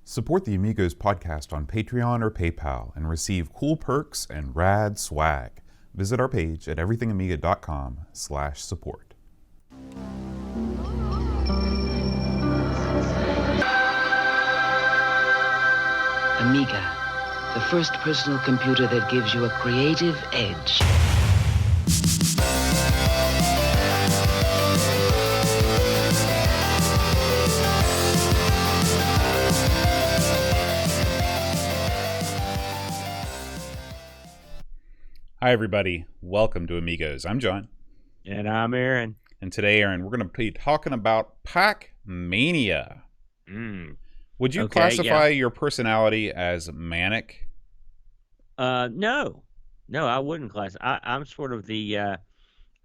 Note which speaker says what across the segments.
Speaker 1: Support the Amigos podcast on Patreon or PayPal and receive cool perks and rad swag. Visit our page at everythingamiga.com/support.
Speaker 2: Amiga, the first personal computer that gives you a creative edge.
Speaker 1: Hi everybody, welcome to Amigos. I'm John.
Speaker 3: And I'm Aaron.
Speaker 1: And today, Aaron, we're going to be talking about Pac-Mania. Would you classify your personality as manic?
Speaker 3: No, I wouldn't I'm sort of the, I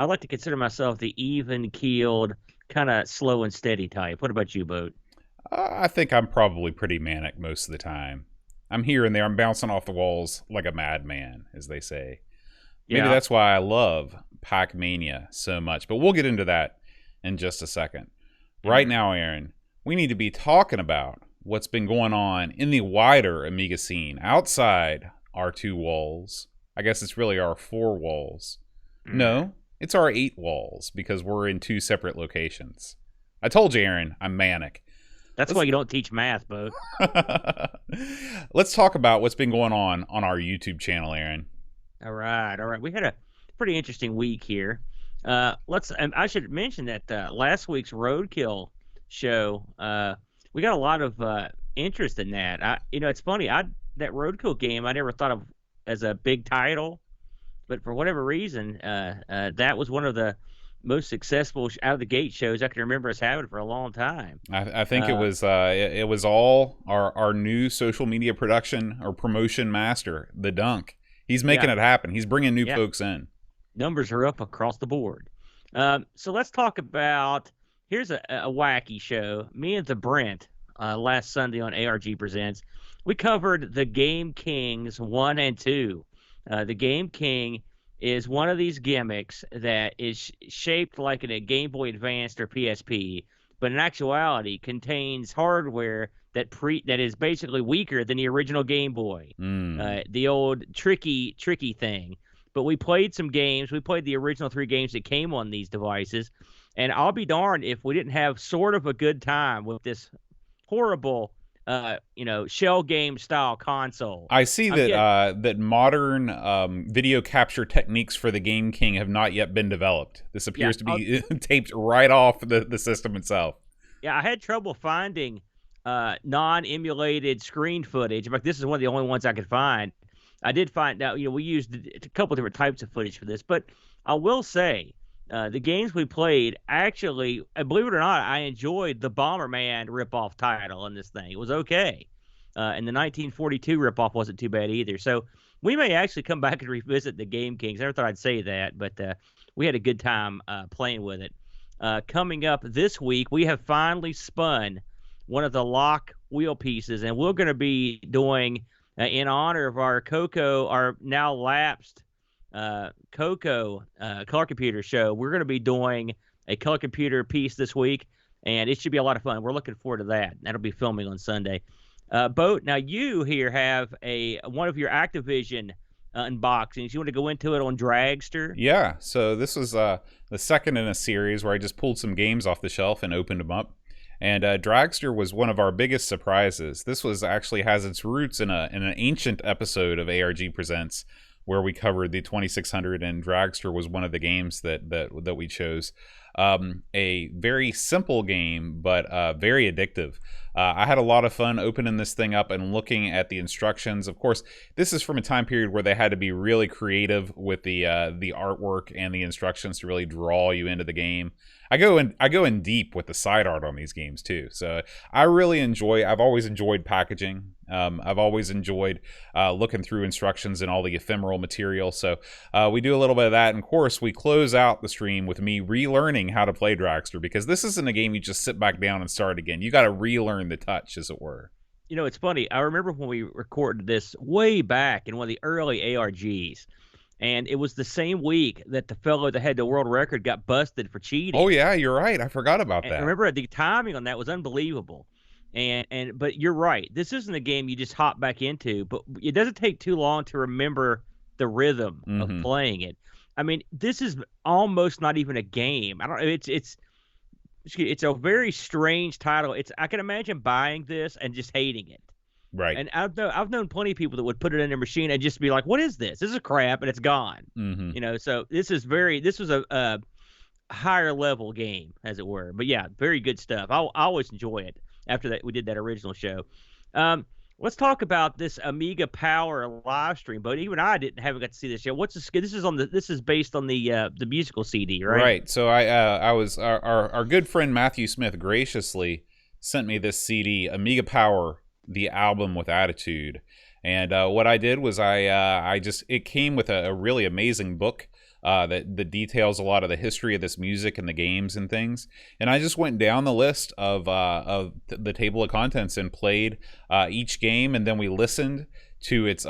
Speaker 3: like to consider myself the even-keeled, kind of slow and steady type. What about you, Boat?
Speaker 1: I think I'm probably pretty manic most of the time. I'm here and there. I'm bouncing off the walls like a madman, as they say. Maybe that's why I love Pac-Mania so much. But we'll get into that in just a second. Right now, Aaron, we need to be talking about what's been going on in the wider Amiga scene outside our two walls. I guess it's really our four walls. No, it's our 8 walls because we're in 2 separate locations. I told you, Aaron, I'm manic.
Speaker 3: That's why you don't teach math, Bo.
Speaker 1: Let's talk about what's been going on our YouTube channel, Aaron.
Speaker 3: All right. We had a pretty interesting week here. I should mention that last week's Roadkill show, we got a lot of interest in that. It's funny. That Roadkill game I never thought of as a big title, but for whatever reason, that was one of the most successful out of the gate shows I can remember us having for a long time.
Speaker 1: I think it was all our new social media production or promotion master, the Dunk. He's making it happen. He's bringing new folks in. Numbers
Speaker 3: are up across the board. So let's talk about, here's a wacky show. Me and the Brent, last Sunday on ARG Presents, we covered the Game Kings 1 and 2. The Game King is one of these gimmicks that is shaped like a Game Boy Advanced or PSP, but in actuality contains hardware that is basically weaker than the original Game Boy, the old tricky thing. But we played some games. We played the original 3 games that came on these devices, and I'll be darned if we didn't have sort of a good time with this horrible, shell game style console.
Speaker 1: I see that modern video capture techniques for the Game King have not yet been developed. This appears to be taped right off the system itself.
Speaker 3: Yeah, I had trouble finding non-emulated screen footage. In fact, this is one of the only ones I could find. I did find out, we used a couple different types of footage for this, but I will say the games we played, actually, believe it or not, I enjoyed the Bomberman ripoff title in this thing. It was okay. And the 1942 ripoff wasn't too bad either. So we may actually come back and revisit the Game Kings. I never thought I'd say that, but we had a good time playing with it. Coming up this week, we have finally spun one of the lock wheel pieces, and we're going to be doing, in honor of our Coco, our now lapsed Coco color computer show, we're going to be doing a color computer piece this week, and it should be a lot of fun. We're looking forward to that. That'll be filming on Sunday. Boat, now you here have one of your Activision unboxings. You want to go into it on Dragster?
Speaker 1: Yeah, so this was the second in a series where I just pulled some games off the shelf and opened them up. And Dragster was one of our biggest surprises. This actually has its roots in an ancient episode of ARG Presents where we covered the 2600, and Dragster was one of the games that we chose. A very simple game, but very addictive. I had a lot of fun opening this thing up and looking at the instructions. Of course, this is from a time period where they had to be really creative with the artwork and the instructions to really draw you into the game. I go in deep with the side art on these games too. So I've always enjoyed packaging. I've always enjoyed looking through instructions and all the ephemeral material. So we do a little bit of that. And of course, we close out the stream with me relearning how to play Dragster, because this isn't a game you just sit back down and start again. You got to relearn the touch, as it were.
Speaker 3: It's funny. I remember when we recorded this way back in one of the early ARGs. And it was the same week that the fellow that had the world record got busted for cheating.
Speaker 1: Oh, yeah, you're right. I forgot about that.
Speaker 3: And remember, the timing on that was unbelievable. But you're right. This isn't a game you just hop back into, but it doesn't take too long to remember the rhythm of playing it. I mean, this is almost not even a game. I don't. It's a very strange title. I can imagine buying this and just hating it.
Speaker 1: Right.
Speaker 3: And I've known plenty of people that would put it in their machine and just be like, "What is this? This is crap," and it's gone. So this was a higher level game, as it were. But yeah, very good stuff. I always enjoy it. After that, we did that original show. Let's talk about this Amiga Power live stream. But even I haven't got to see this yet. What's this? This is based on the musical CD, right?
Speaker 1: Right. So I was our good friend Matthew Smith graciously sent me this CD, Amiga Power, the album with attitude. And what I did was it came with a really amazing book that details a lot of the history of this music and the games and things. And I just went down the list of the table of contents and played each game, and then we listened to its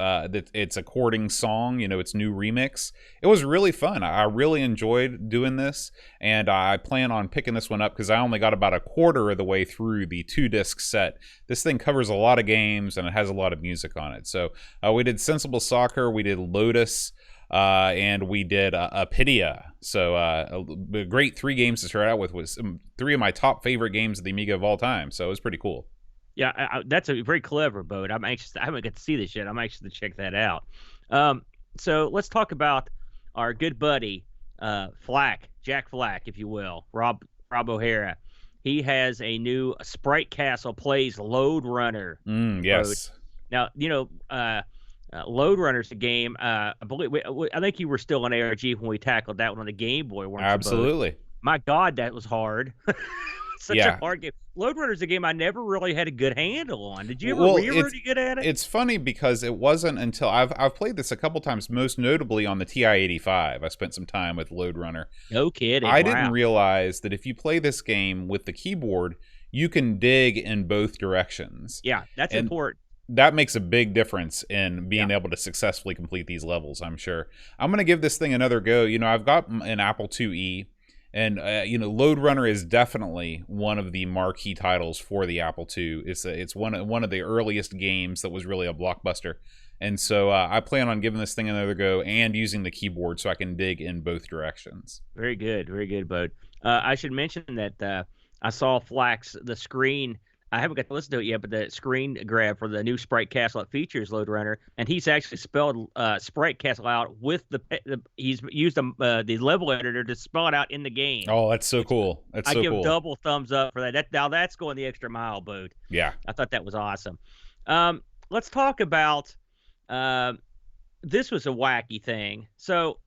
Speaker 1: according song, its new remix. It was really fun. I really enjoyed doing this, and I plan on picking this one up because I only got about a quarter of the way through the 2-disc set. This thing covers a lot of games, and it has a lot of music on it. So we did Sensible Soccer, we did Lotus, and we did Apidia. So a great 3 games to start out with, was 3 of my top favorite games of the Amiga of all time. So it was pretty cool.
Speaker 3: Yeah, that's a very clever boat. I haven't got to see this yet. I'm anxious to check that out. So let's talk about our good buddy, Jack Flack, if you will, Rob O'Hara. He has a new Sprite Castle Plays Load Runner.
Speaker 1: Yes.
Speaker 3: Boat. Now, Load Runner's a game. I think you were still on ARG when we tackled that one on the Game Boy.
Speaker 1: Absolutely.
Speaker 3: My God, that was hard. Such a hard game. Load Runner's a game I never really had a good handle on. Did you ever? Were you really good at it?
Speaker 1: It's funny because it wasn't until I've played this a couple times, most notably on the TI-85. I spent some time with Load Runner.
Speaker 3: No kidding.
Speaker 1: I didn't realize that if you play this game with the keyboard, you can dig in both directions.
Speaker 3: Yeah, that's important.
Speaker 1: That makes a big difference in being able to successfully complete these levels, I'm sure. I'm going to give this thing another go. I've got an Apple IIe, and Load Runner is definitely one of the marquee titles for the Apple II. It's one of the earliest games that was really a blockbuster. And so I plan on giving this thing another go and using the keyboard so I can dig in both directions.
Speaker 3: Very good, Bud. I should mention that I saw the screen. I haven't got to listen to it yet, but the screen grab for the new Sprite Castle that features Load Runner, and he's actually spelled Sprite Castle out with he's used the level editor to spell it out in the game.
Speaker 1: Oh, that's so cool. I
Speaker 3: give double thumbs up for that. Now that's going the extra mile, Bode.
Speaker 1: Yeah.
Speaker 3: I thought that was awesome. Let's talk about this was a wacky thing. So,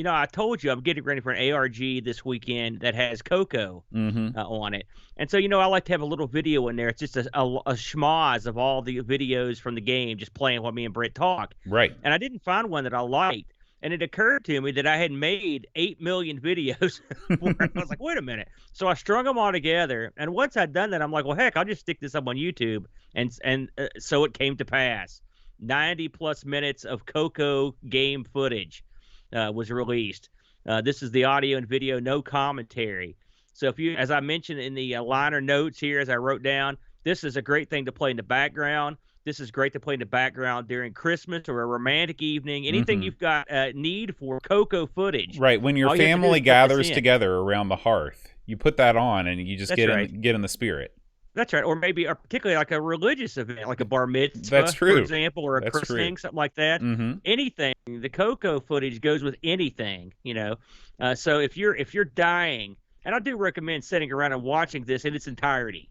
Speaker 3: I told you I'm getting ready for an ARG this weekend that has Coco on it. And so, I like to have a little video in there. It's just a schmoz of all the videos from the game, just playing while me and Britt talk.
Speaker 1: Right.
Speaker 3: And I didn't find one that I liked. And it occurred to me that I had made 8 million videos. I was like, wait a minute. So I strung them all together. And once I'd done that, I'm like, well, heck, I'll just stick this up on YouTube. And so it came to pass. 90 plus minutes of Coco game footage was released. This is the audio and video, no commentary. So as I mentioned in the liner notes here, as I wrote down, this is a great thing to play in the background. This is great to play in the background during Christmas or a romantic evening. Anything you've got need for Coco footage.
Speaker 1: Right, when your family gathers together around the hearth, you put that on and you just get in the spirit.
Speaker 3: That's right. Or maybe particularly like a religious event, like a bar mitzvah,
Speaker 1: That's true.
Speaker 3: For example, or a christening, something like that. Anything. The Coco footage goes with anything, So if you're dying, and I do recommend sitting around and watching this in its entirety.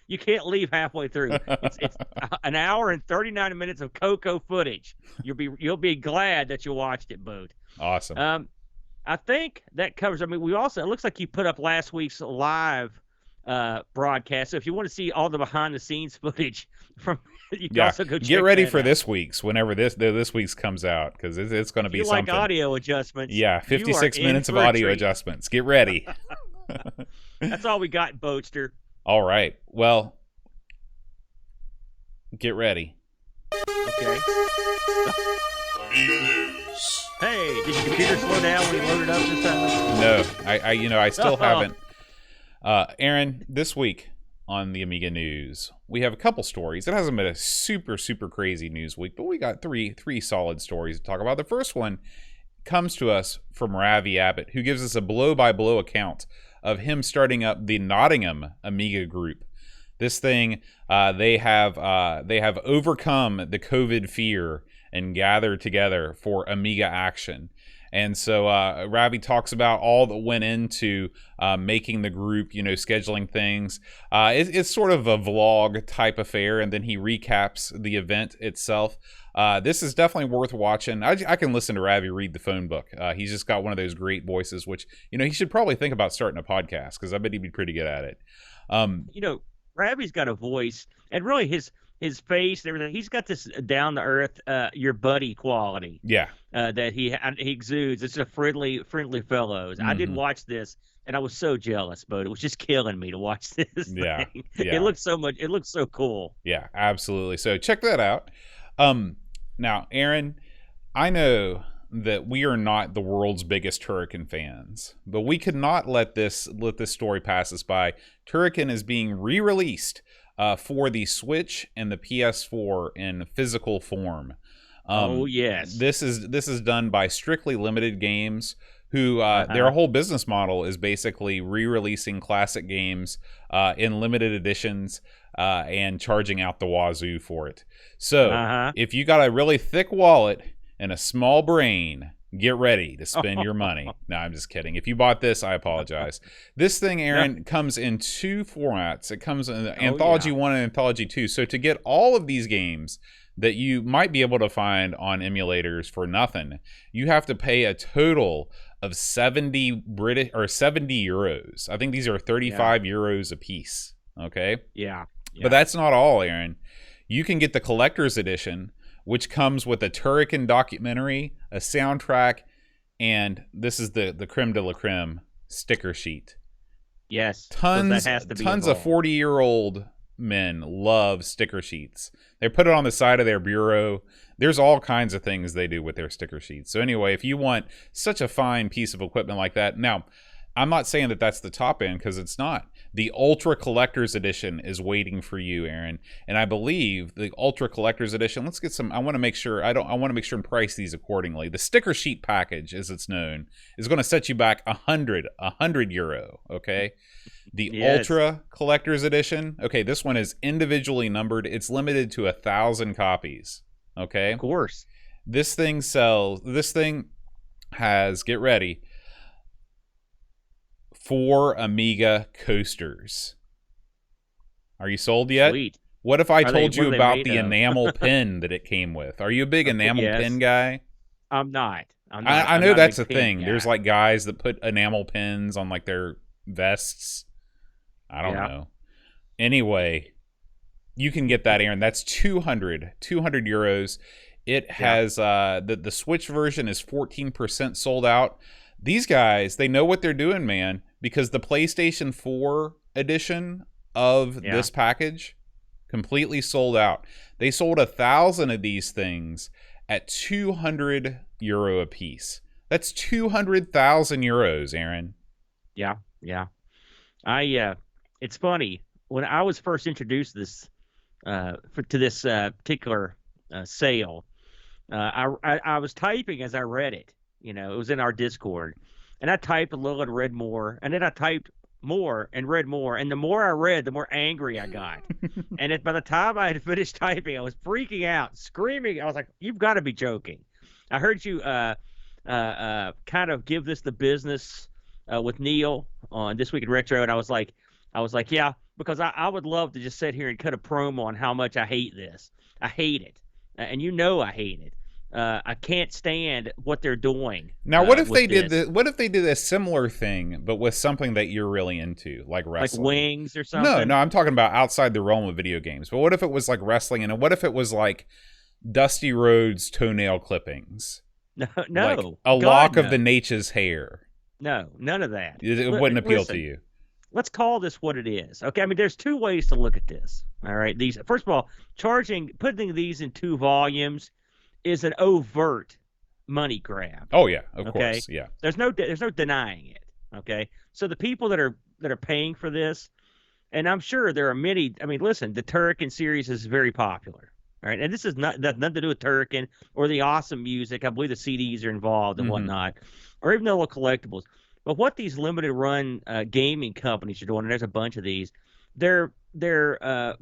Speaker 3: You can't leave halfway through. It's an hour and 39 minutes of Coco footage. You'll be glad that you watched it, Bode.
Speaker 1: Awesome.
Speaker 3: I think that covers. I mean, it looks like you put up last week's live broadcast. So if you want to see all the behind the scenes footage from, you can also go check
Speaker 1: get ready
Speaker 3: that
Speaker 1: for
Speaker 3: out.
Speaker 1: this week's whenever this week's comes out, because it's going to be
Speaker 3: you
Speaker 1: something.
Speaker 3: Like audio adjustments.
Speaker 1: Yeah, 56 minutes of audio adjustments. Get ready.
Speaker 3: That's all we got, Boatster.
Speaker 1: All right. Well, get ready.
Speaker 3: Okay. Hey, did your computer slow down when you loaded up this time?
Speaker 1: No, I still haven't. Aaron, this week on the Amiga news, we have a couple stories. It hasn't been a super crazy news week, but we got three solid stories to talk about. The first one comes to us from Ravi Abbott, who gives us a blow-by-blow account of him starting up the Nottingham Amiga group. This thing, they have overcome the COVID fear and gathered together for Amiga action. And so Ravi talks about all that went into making the group, scheduling things. It's sort of a vlog type affair, and then he recaps the event itself. This is definitely worth watching. I can listen to Ravi read the phone book. He's just got one of those great voices, which, he should probably think about starting a podcast, because I bet he'd be pretty good at it.
Speaker 3: Ravi's got a voice, and really his face and everything. He's got this down to earth, your buddy quality.
Speaker 1: Yeah.
Speaker 3: That he exudes. It's a friendly fellows. I did watch this, and I was so jealous, but it was just killing me to watch this.
Speaker 1: Yeah.
Speaker 3: Thing.
Speaker 1: Yeah.
Speaker 3: It looks so cool.
Speaker 1: Yeah, absolutely. So check that out. Now, Aaron, I know that we are not the world's biggest Turrican fans, but we could not let this story pass us by. Turrican is being re-released for the Switch and the PS4 in physical form.
Speaker 3: Oh yes,
Speaker 1: this is done by Strictly Limited Games, who their whole business model is basically re-releasing classic games in limited editions and charging out the wazoo for it. So if you got a really thick wallet and a small brain, get ready to spend your money. No, I'm just kidding. If you bought this, I apologize. This thing, Aaron, comes in two formats. It comes in Anthology 1 and Anthology 2. So to get all of these games that you might be able to find on emulators for nothing, you have to pay a total of 70 euros. I think these are 35 euros a piece. Okay?
Speaker 3: Yeah.
Speaker 1: But that's not all, Aaron. You can get the collector's edition, which comes with a Turrican documentary, a soundtrack, and this is the creme de la creme, sticker sheet.
Speaker 3: Yes.
Speaker 1: Tons of 40-year-old men love sticker sheets. They put it on the side of their bureau. There's all kinds of things they do with their sticker sheets. So anyway, if you want such a fine piece of equipment like that, now, I'm not saying that that's the top end, because it's not. The Ultra Collector's Edition is waiting for you, Aaron. And I believe the Ultra Collector's Edition, let's get some, I want to make sure and price these accordingly. The sticker sheet package, as it's known, is going to set you back 100 euro, okay? The Ultra Collector's Edition, okay, this one is individually numbered. It's limited to 1,000 copies, okay?
Speaker 3: Of course.
Speaker 1: This thing has, get ready, 4 Amiga coasters. Are you sold yet?
Speaker 3: Sweet.
Speaker 1: What if I told you about the enamel pin that it came with? Are you a big enamel pin guy?
Speaker 3: I'm not.
Speaker 1: I know that's a thing. There's like guys that put enamel pins on like their vests. I don't know. Anyway, you can get that, Aaron. That's 200 euros. It has the Switch version is 14% sold out. These guys, they know what they're doing, man, because the PlayStation 4 edition of this package completely sold out. They sold 1,000 of these things at 200 euro a piece. That's 200,000 euros, Aaron.
Speaker 3: Yeah. It's funny, when I was first introduced to this particular sale, I was typing as I read it. It was in our Discord, and I typed a little and read more, and then I typed more and read more, and the more I read, the more angry I got. And by the time I had finished typing, I was freaking out, screaming. I was like, "You've got to be joking!" I heard you kind of give this the business with Neil on This Week in Retro, and I was like, yeah, because I would love to just sit here and cut a promo on how much I hate this. I hate it, and I hate it. I can't stand what they're doing.
Speaker 1: Now, what if they did a similar thing, but with something that you're really into, like wrestling,
Speaker 3: like Wings or something?
Speaker 1: No, I'm talking about outside the realm of video games. But what if it was like wrestling, and what if it was like Dusty Rhodes toenail clippings?
Speaker 3: No,
Speaker 1: like a lock of the Nature's hair.
Speaker 3: No, none of that.
Speaker 1: It wouldn't appeal to you.
Speaker 3: Let's call this what it is. Okay, I mean, there's two ways to look at this. All right, first of all, putting these in 2 volumes is an overt money grab.
Speaker 1: Oh yeah, of course, yeah.
Speaker 3: There's no denying it. Okay, so the people that are paying for this, And I'm sure there are many. I mean, listen, the Turrican series is very popular, right? And this is nothing to do with Turrican or the awesome music. I believe the CDs are involved and whatnot, or even the little collectibles. But what these limited run gaming companies are doing, and there's a bunch of these, their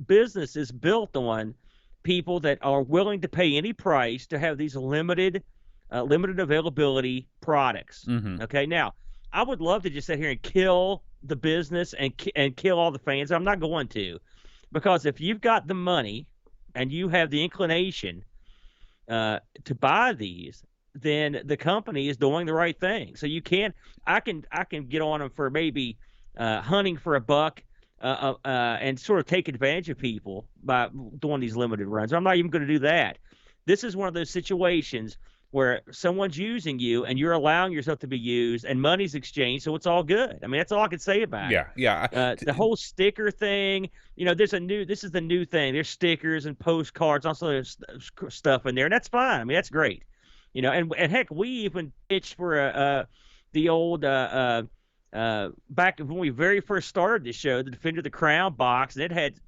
Speaker 3: business is built on people that are willing to pay any price to have these limited availability products. Okay, now I would love to just sit here and kill the business and kill all the fans. I'm not going to, because if you've got the money and you have the inclination to buy these, then the company is doing the right thing. So you can't. I can get on them for maybe hunting for a buck. And sort of take advantage of people by doing these limited runs. I'm not even going to do that. This is one of those situations where someone's using you and you're allowing yourself to be used and money's exchanged, so it's all good. I mean, that's all I can say about it.
Speaker 1: Yeah.
Speaker 3: The whole sticker thing, this is the new thing. There's stickers and postcards, also there's stuff in there, and that's fine. I mean, that's great. And heck, we even pitched for the old back when we very first started this show, the Defender of the Crown box, and it had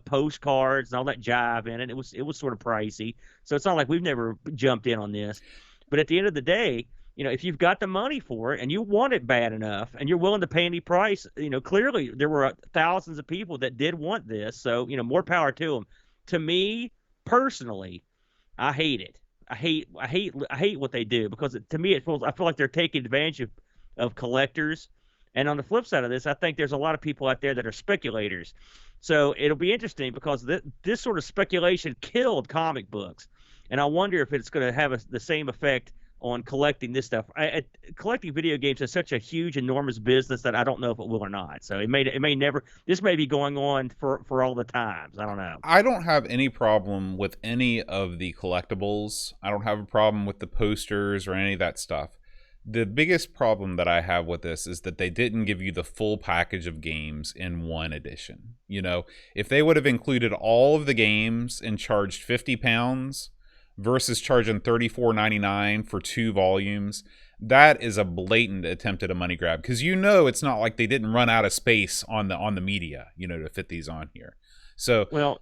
Speaker 3: postcards and all that jive in it. It was sort of pricey, so it's not like we've never jumped in on this. But at the end of the day, if you've got the money for it and you want it bad enough and you're willing to pay any price, clearly there were thousands of people that did want this. So more power to them. To me personally, I hate it. I hate what they do, because to me I feel like they're taking advantage of collectors. And on the flip side of this, I think there's a lot of people out there that are speculators. So it'll be interesting, because this sort of speculation killed comic books. And I wonder if it's going to have the same effect on collecting this stuff. Collecting video games is such a huge, enormous business that I don't know if it will or not. So it may never. This may be going on for all the times. I don't know.
Speaker 1: I don't have any problem with any of the collectibles. I don't have a problem with the posters or any of that stuff. The biggest problem that I have with this is that they didn't give you the full package of games in one edition. If they would have included all of the games and charged £50 versus charging $34.99 for 2 volumes, that is a blatant attempt at a money grab, because it's not like they didn't run out of space on the media, to fit these on here. So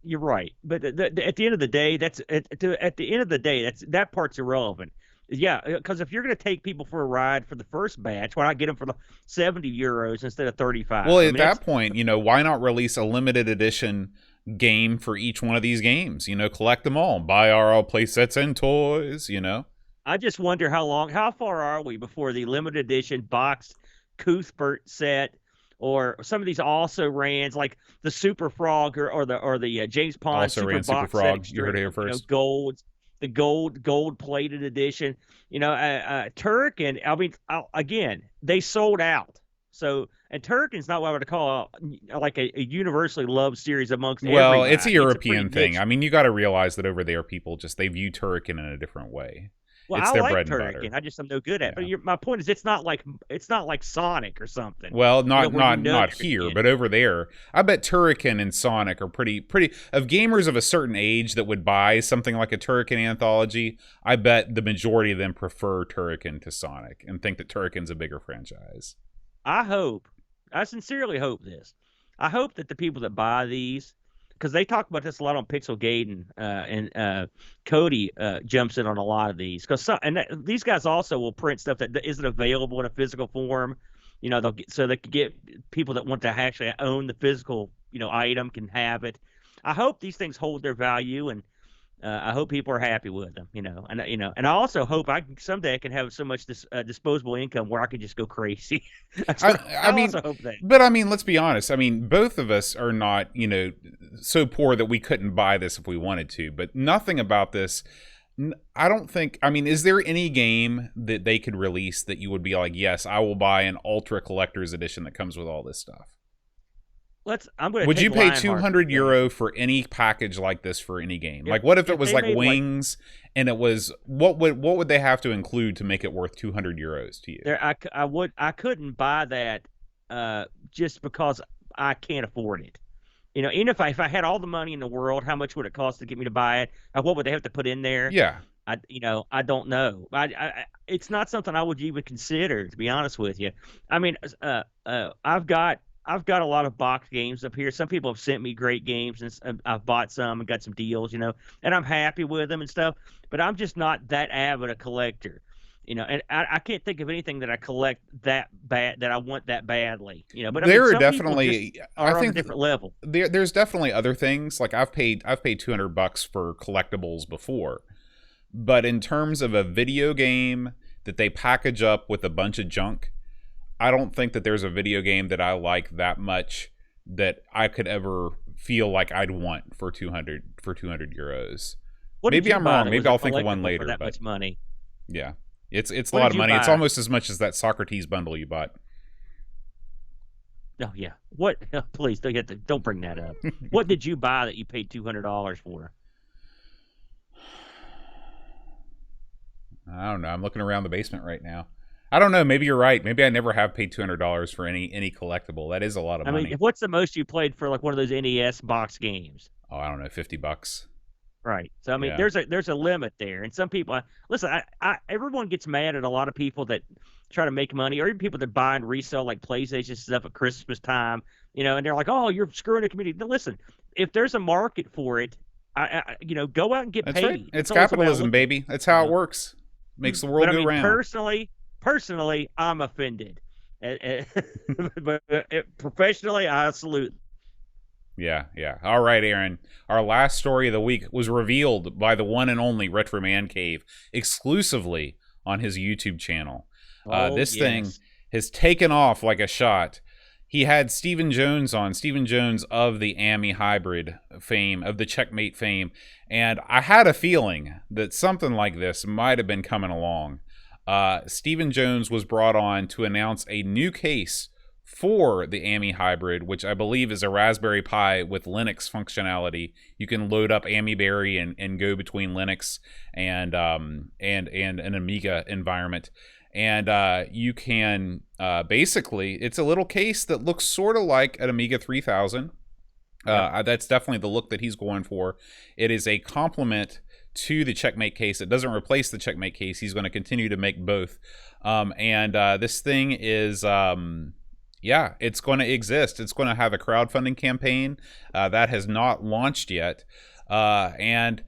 Speaker 3: you're right, but at the end of the day, that part's irrelevant. Yeah, because if you're going to take people for a ride for the first batch, why not get them for the €70 instead of 35?
Speaker 1: Well, at that point, why not release a limited edition game for each one of these games? Collect them all, buy RL play sets and toys.
Speaker 3: I just wonder how far are we before the limited edition boxed Cuthbert set, or some of these also rans like the Super Frog or the James Pond
Speaker 1: also ran Super Frog. You heard it here first.
Speaker 3: The gold plated edition, Turrican. I mean, again, they sold out. So, and Turrican's not what I would call like a universally loved series amongst everybody.
Speaker 1: Well, it's a European thing. I mean, you got to realize that over there, people they view Turrican in a different way.
Speaker 3: Well,
Speaker 1: it's
Speaker 3: I
Speaker 1: their
Speaker 3: like
Speaker 1: bread
Speaker 3: Turrican.
Speaker 1: and butter.
Speaker 3: I just am no good at it. But my point is, it's not like Sonic or something.
Speaker 1: Well, not here, but over there, I bet Turrican and Sonic are pretty of gamers of a certain age that would buy something like a Turrican anthology. I bet the majority of them prefer Turrican to Sonic and think that Turrican's a bigger franchise.
Speaker 3: I sincerely hope this. I hope that the people that buy these, because they talk about this a lot on Pixel Gaiden, and Cody jumps in on a lot of these, these guys also will print stuff that isn't available in a physical form. So they can get people that want to actually own the physical item can have it. I hope these things hold their value, and I hope people are happy with them. And I also hope someday I can have so much disposable income where I can just go crazy. I mean, also hope that.
Speaker 1: But I mean, let's be honest. I mean, both of us are not, so poor that we couldn't buy this if we wanted to. But nothing about this, I don't think. I mean, is there any game that they could release that you would be like, yes, I will buy an ultra collector's edition that comes with all this stuff?
Speaker 3: Would
Speaker 1: you pay €200 for any package like this for any game? Like, what if it was like Wings, and it was what would they have to include to make it worth €200 to you?
Speaker 3: I couldn't buy that just because I can't afford it. Even if I had all the money in the world, how much would it cost to get me to buy it? What would they have to put in there?
Speaker 1: Yeah.
Speaker 3: I don't know. It's not something I would even consider, to be honest with you. I mean, I've got I've got a lot of box games up here. Some people have sent me great games, and I've bought some and got some deals, and I'm happy with them and stuff. But I'm just not that avid a collector, And I can't think of anything that I collect that bad that I want that badly, But
Speaker 1: there are
Speaker 3: some
Speaker 1: definitely,
Speaker 3: people just are
Speaker 1: I
Speaker 3: on a
Speaker 1: think
Speaker 3: different level.
Speaker 1: there's definitely other things. Like I've paid $200 for collectibles before, but in terms of a video game that they package up with a bunch of junk, I don't think that there's a video game that I like that much that I could ever feel like I'd want for 200 euros.
Speaker 3: What did
Speaker 1: Maybe
Speaker 3: you
Speaker 1: I'm
Speaker 3: buy
Speaker 1: wrong.
Speaker 3: that
Speaker 1: Maybe
Speaker 3: was a
Speaker 1: I'll think of one
Speaker 3: collectible
Speaker 1: later.
Speaker 3: for that
Speaker 1: But
Speaker 3: much money?
Speaker 1: yeah, it's a
Speaker 3: What
Speaker 1: lot
Speaker 3: did
Speaker 1: of
Speaker 3: you
Speaker 1: money. It's
Speaker 3: buy?
Speaker 1: almost as much as that Socrates bundle you bought.
Speaker 3: Oh yeah. What? Please don't bring that up. What did you buy that you paid $200 for?
Speaker 1: I don't know. I'm looking around the basement right now. I don't know. Maybe you're right. Maybe I never have paid $200 for any collectible. That is a lot of money.
Speaker 3: I mean, what's the most you played for like one of those NES box games?
Speaker 1: Oh, I don't know, $50.
Speaker 3: Right. So I mean,
Speaker 1: Yeah.
Speaker 3: there's a limit there, and some people listen. Everyone gets mad at a lot of people that try to make money, or even people that buy and resell like PlayStation stuff at Christmas time, and they're like, "Oh, you're screwing the community." Now, listen, if there's a market for it, go out and get
Speaker 1: That's
Speaker 3: paid.
Speaker 1: right. It's
Speaker 3: always the way I
Speaker 1: capitalism,
Speaker 3: look
Speaker 1: baby. That's how it works. Makes the world
Speaker 3: But I
Speaker 1: go
Speaker 3: mean,
Speaker 1: round.
Speaker 3: personally, I'm offended. But professionally, I salute.
Speaker 1: Yeah. All right, Aaron. Our last story of the week was revealed by the one and only Retro Man Cave exclusively on his YouTube channel. This thing has taken off like a shot. He had Stephen Jones on, Stephen Jones of the Ami Hybrid fame, of the Checkmate fame, and I had a feeling that something like this might have been coming along. Stephen Jones was brought on to announce a new case for the Ami Hybrid, which I believe is a Raspberry Pi with Linux functionality. You can load up AmiBerry and go between Linux and an Amiga environment. And you can basically, it's a little case that looks sort of like an Amiga 3000. That's definitely the look that he's going for. It is a complement to the Checkmate case. It doesn't replace the Checkmate case. He's going to continue to make both. This thing is, it's going to exist. It's going to have a crowdfunding campaign that has not launched yet. And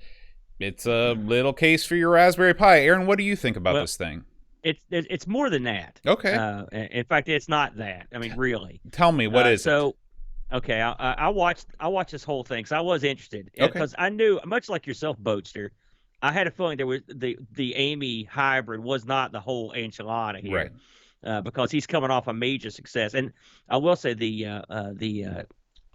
Speaker 1: it's a little case for your Raspberry Pi. Aaron, what do you think about this thing?
Speaker 3: It's more than that.
Speaker 1: Okay.
Speaker 3: In fact, it's not that. I mean, really.
Speaker 1: Tell me, what is it?
Speaker 3: Okay, I watched this whole thing, so I was interested because I knew, much like yourself, Boatster, I had a feeling there was the Ami Hybrid was not the whole enchilada here,
Speaker 1: right?
Speaker 3: Because he's coming off a major success, and I will say the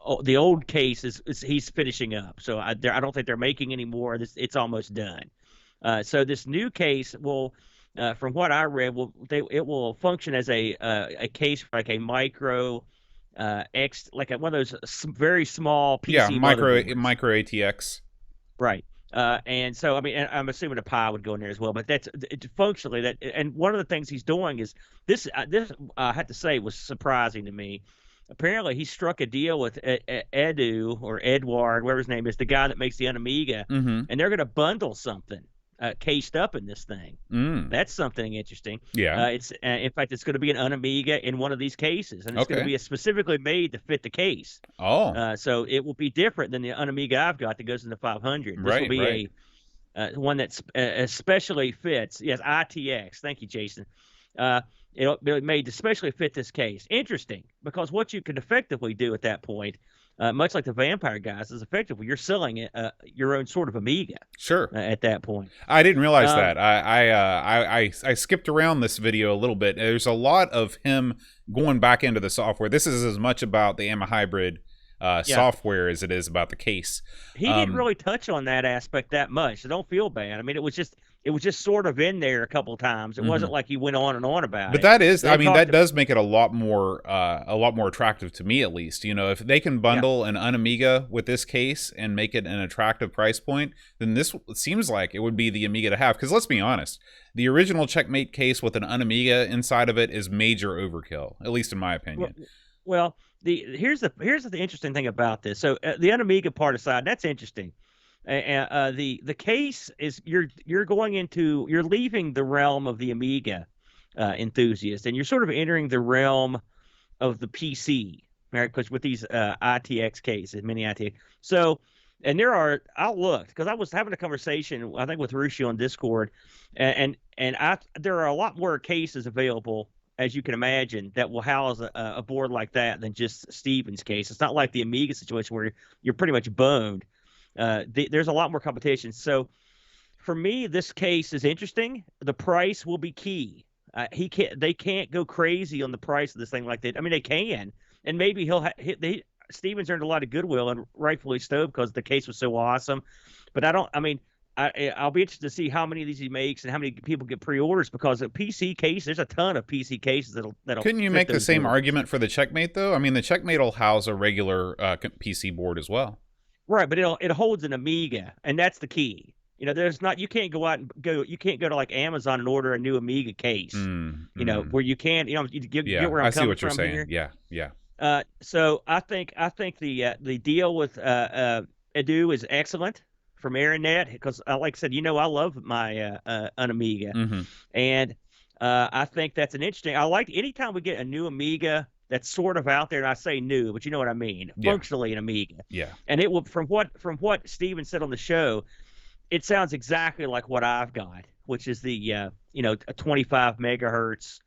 Speaker 3: old case is he's finishing up, so I don't think they're making any more. It's almost done. So this new case will. From what I read, it will function as a case like a micro like one of those very small PC
Speaker 1: micro ATX.
Speaker 3: Right. And so I mean, I'm assuming a Pi would go in there as well, but that's functionally that. And one of the things he's doing is this I have to say was surprising to me. Apparently, he struck a deal with Edu or Edward, whatever his name is, the guy that makes the Amiga, and they're going to bundle something. Cased up in this thing. That's something interesting.
Speaker 1: Yeah.
Speaker 3: It's in fact, it's going to be an Amiga in one of these cases, and it's going to be specifically made to fit the case. So it will be different than the Amiga I've got that goes in the 500. This will be a one that especially fits. Yes, ITX. Thank you, Jason. It'll be made to specially fit this case. Interesting, because what you can effectively do at that point. Much like the Vampire guys, is effectively you're selling your own sort of Amiga.
Speaker 1: Sure.
Speaker 3: At that point,
Speaker 1: I didn't realize that. I skipped around this video a little bit. There's a lot of him going back into the software. This is as much about the Ami Hybrid software as it is about the case.
Speaker 3: He didn't really touch on that aspect that much, so don't feel bad. I mean, it was just sort of in there a couple of times. It wasn't like he went on and on about it.
Speaker 1: But that is, I mean, that does make it a lot more attractive to me, at least. If they can bundle an Amiga with this case and make it an attractive price point, then this seems like it would be the Amiga to have. Because let's be honest, the original Checkmate case with an Amiga inside of it is major overkill, at least in my opinion.
Speaker 3: Well, here's the interesting thing about this. So the Amiga part aside, that's interesting. The case is you're leaving the realm of the Amiga enthusiast, and you're sort of entering the realm of the PC right? Because with these ITX cases, mini ITX. So, and I looked because I was having a conversation, I think, with Rushi on Discord, there are a lot more cases available, as you can imagine, that will house a board like that than just Steven's case. It's not like the Amiga situation where you're pretty much boned. There's a lot more competition. So for me, this case is interesting. The price will be key. They can't go crazy on the price of this thing like that. I mean, they can, and maybe Stevens earned a lot of goodwill, and rightfully so, because the case was so awesome. But I'll be interested to see how many of these he makes and how many people get pre-orders, because a PC case, there's a ton of PC cases that'll.
Speaker 1: Couldn't you make the same argument for the Checkmate though? I mean, the Checkmate will house a regular PC board as well.
Speaker 3: Right, but it holds an Amiga, and that's the key. You can't go to like Amazon and order a new Amiga case. Where you can, you get where I'm coming from. I see what you're saying.
Speaker 1: Here? Yeah.
Speaker 3: So I think the deal with Edu is excellent from AaronNet, because like I said, I love my an Amiga, and I think that's an interesting. I like anytime we get a new Amiga that's sort of out there, and I say new, but you know what I mean, functionally an Amiga.
Speaker 1: Yeah.
Speaker 3: And it will, from what Steven said on the show, it sounds exactly like what I've got, which is the a 25 megahertz.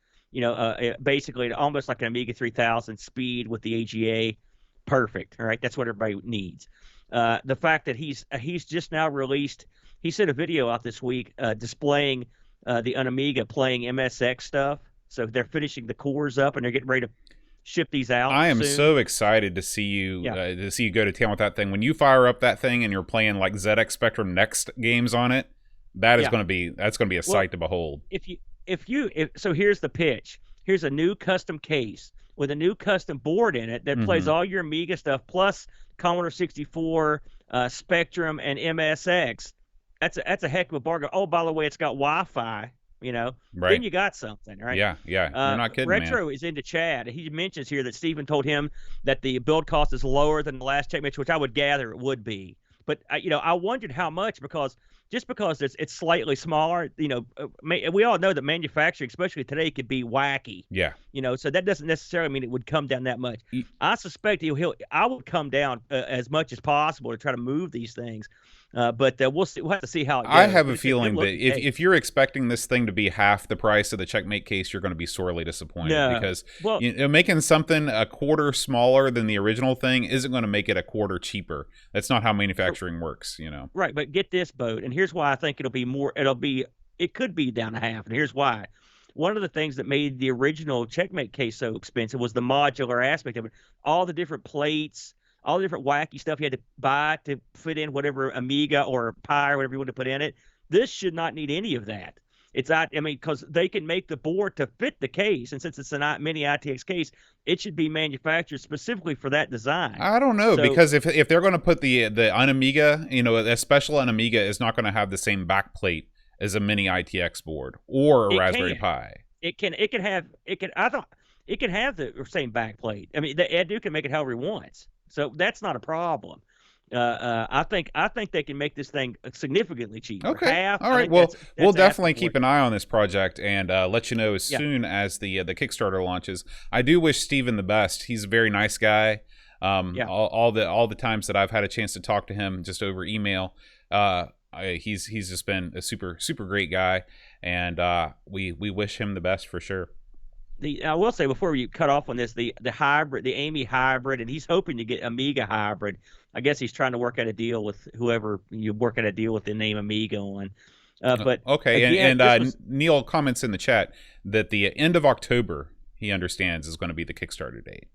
Speaker 3: Basically almost like an Amiga 3000 speed with the AGA. Perfect. All right. That's what everybody needs. The fact that he's just now released, he sent a video out this week displaying the Amiga playing MSX stuff. So they're finishing the cores up and they're getting ready to ship these out.
Speaker 1: I am
Speaker 3: soon.
Speaker 1: so excited to see you go to town with that thing. When you fire up that thing and you're playing like ZX Spectrum Next games on it, that's going to be a sight to behold.
Speaker 3: So here's the pitch. Here's a new custom case with a new custom board in it that plays all your Amiga stuff plus Commodore 64, Spectrum, and MSX. That's a heck of a bargain. Oh, by the way, it's got Wi-Fi. Right. Then you got something, right?
Speaker 1: Yeah. You're not kidding,
Speaker 3: Retro
Speaker 1: man.
Speaker 3: is into chat. He mentions here that Stephen told him that the build cost is lower than the last Checkmate, which I would gather it would be. But I wondered how much, because it's slightly smaller, we all know that manufacturing, especially today, could be wacky.
Speaker 1: Yeah.
Speaker 3: So that doesn't necessarily mean it would come down that much. I suspect I would come down as much as possible to try to move these things. But we'll see. We'll have to see how it goes.
Speaker 1: I have a feeling that if you're expecting this thing to be half the price of the Checkmate case, you're going to be sorely disappointed, because making something a quarter smaller than the original thing isn't going to make it a quarter cheaper. That's not how manufacturing works,
Speaker 3: Right, but get this, Boat, and here's why I think it could be down to half, and here's why. One of the things that made the original Checkmate case so expensive was the modular aspect of it. All the different plates, all the different wacky stuff you had to buy to fit in whatever Amiga or Pi or whatever you want to put in it. This should not need any of that. Because they can make the board to fit the case, and since it's a mini ITX case, it should be manufactured specifically for that design.
Speaker 1: I don't know, because if they're going to put the Unamiga, a special Unamiga is not going to have the same backplate as a mini ITX board or a Raspberry Pi. It can have the same backplate. I mean, Edu can make it however he wants. So that's not a problem.
Speaker 3: I think they can make this thing significantly cheaper.
Speaker 1: Okay. All right. Well, we'll definitely keep an eye on this project and let you know as soon as the Kickstarter launches. I do wish Steven the best. He's a very nice guy. All the times that I've had a chance to talk to him just over email, he's just been a super great guy, and we wish him the best for sure.
Speaker 3: I will say before you cut off on this, the hybrid, the Amy hybrid, and he's hoping to get Amiga hybrid. I guess he's trying to work out a deal with whoever you work out a deal with the name Amiga on. But
Speaker 1: okay, again, Neil comments in the chat that the end of October, he understands, is going to be the Kickstarter date.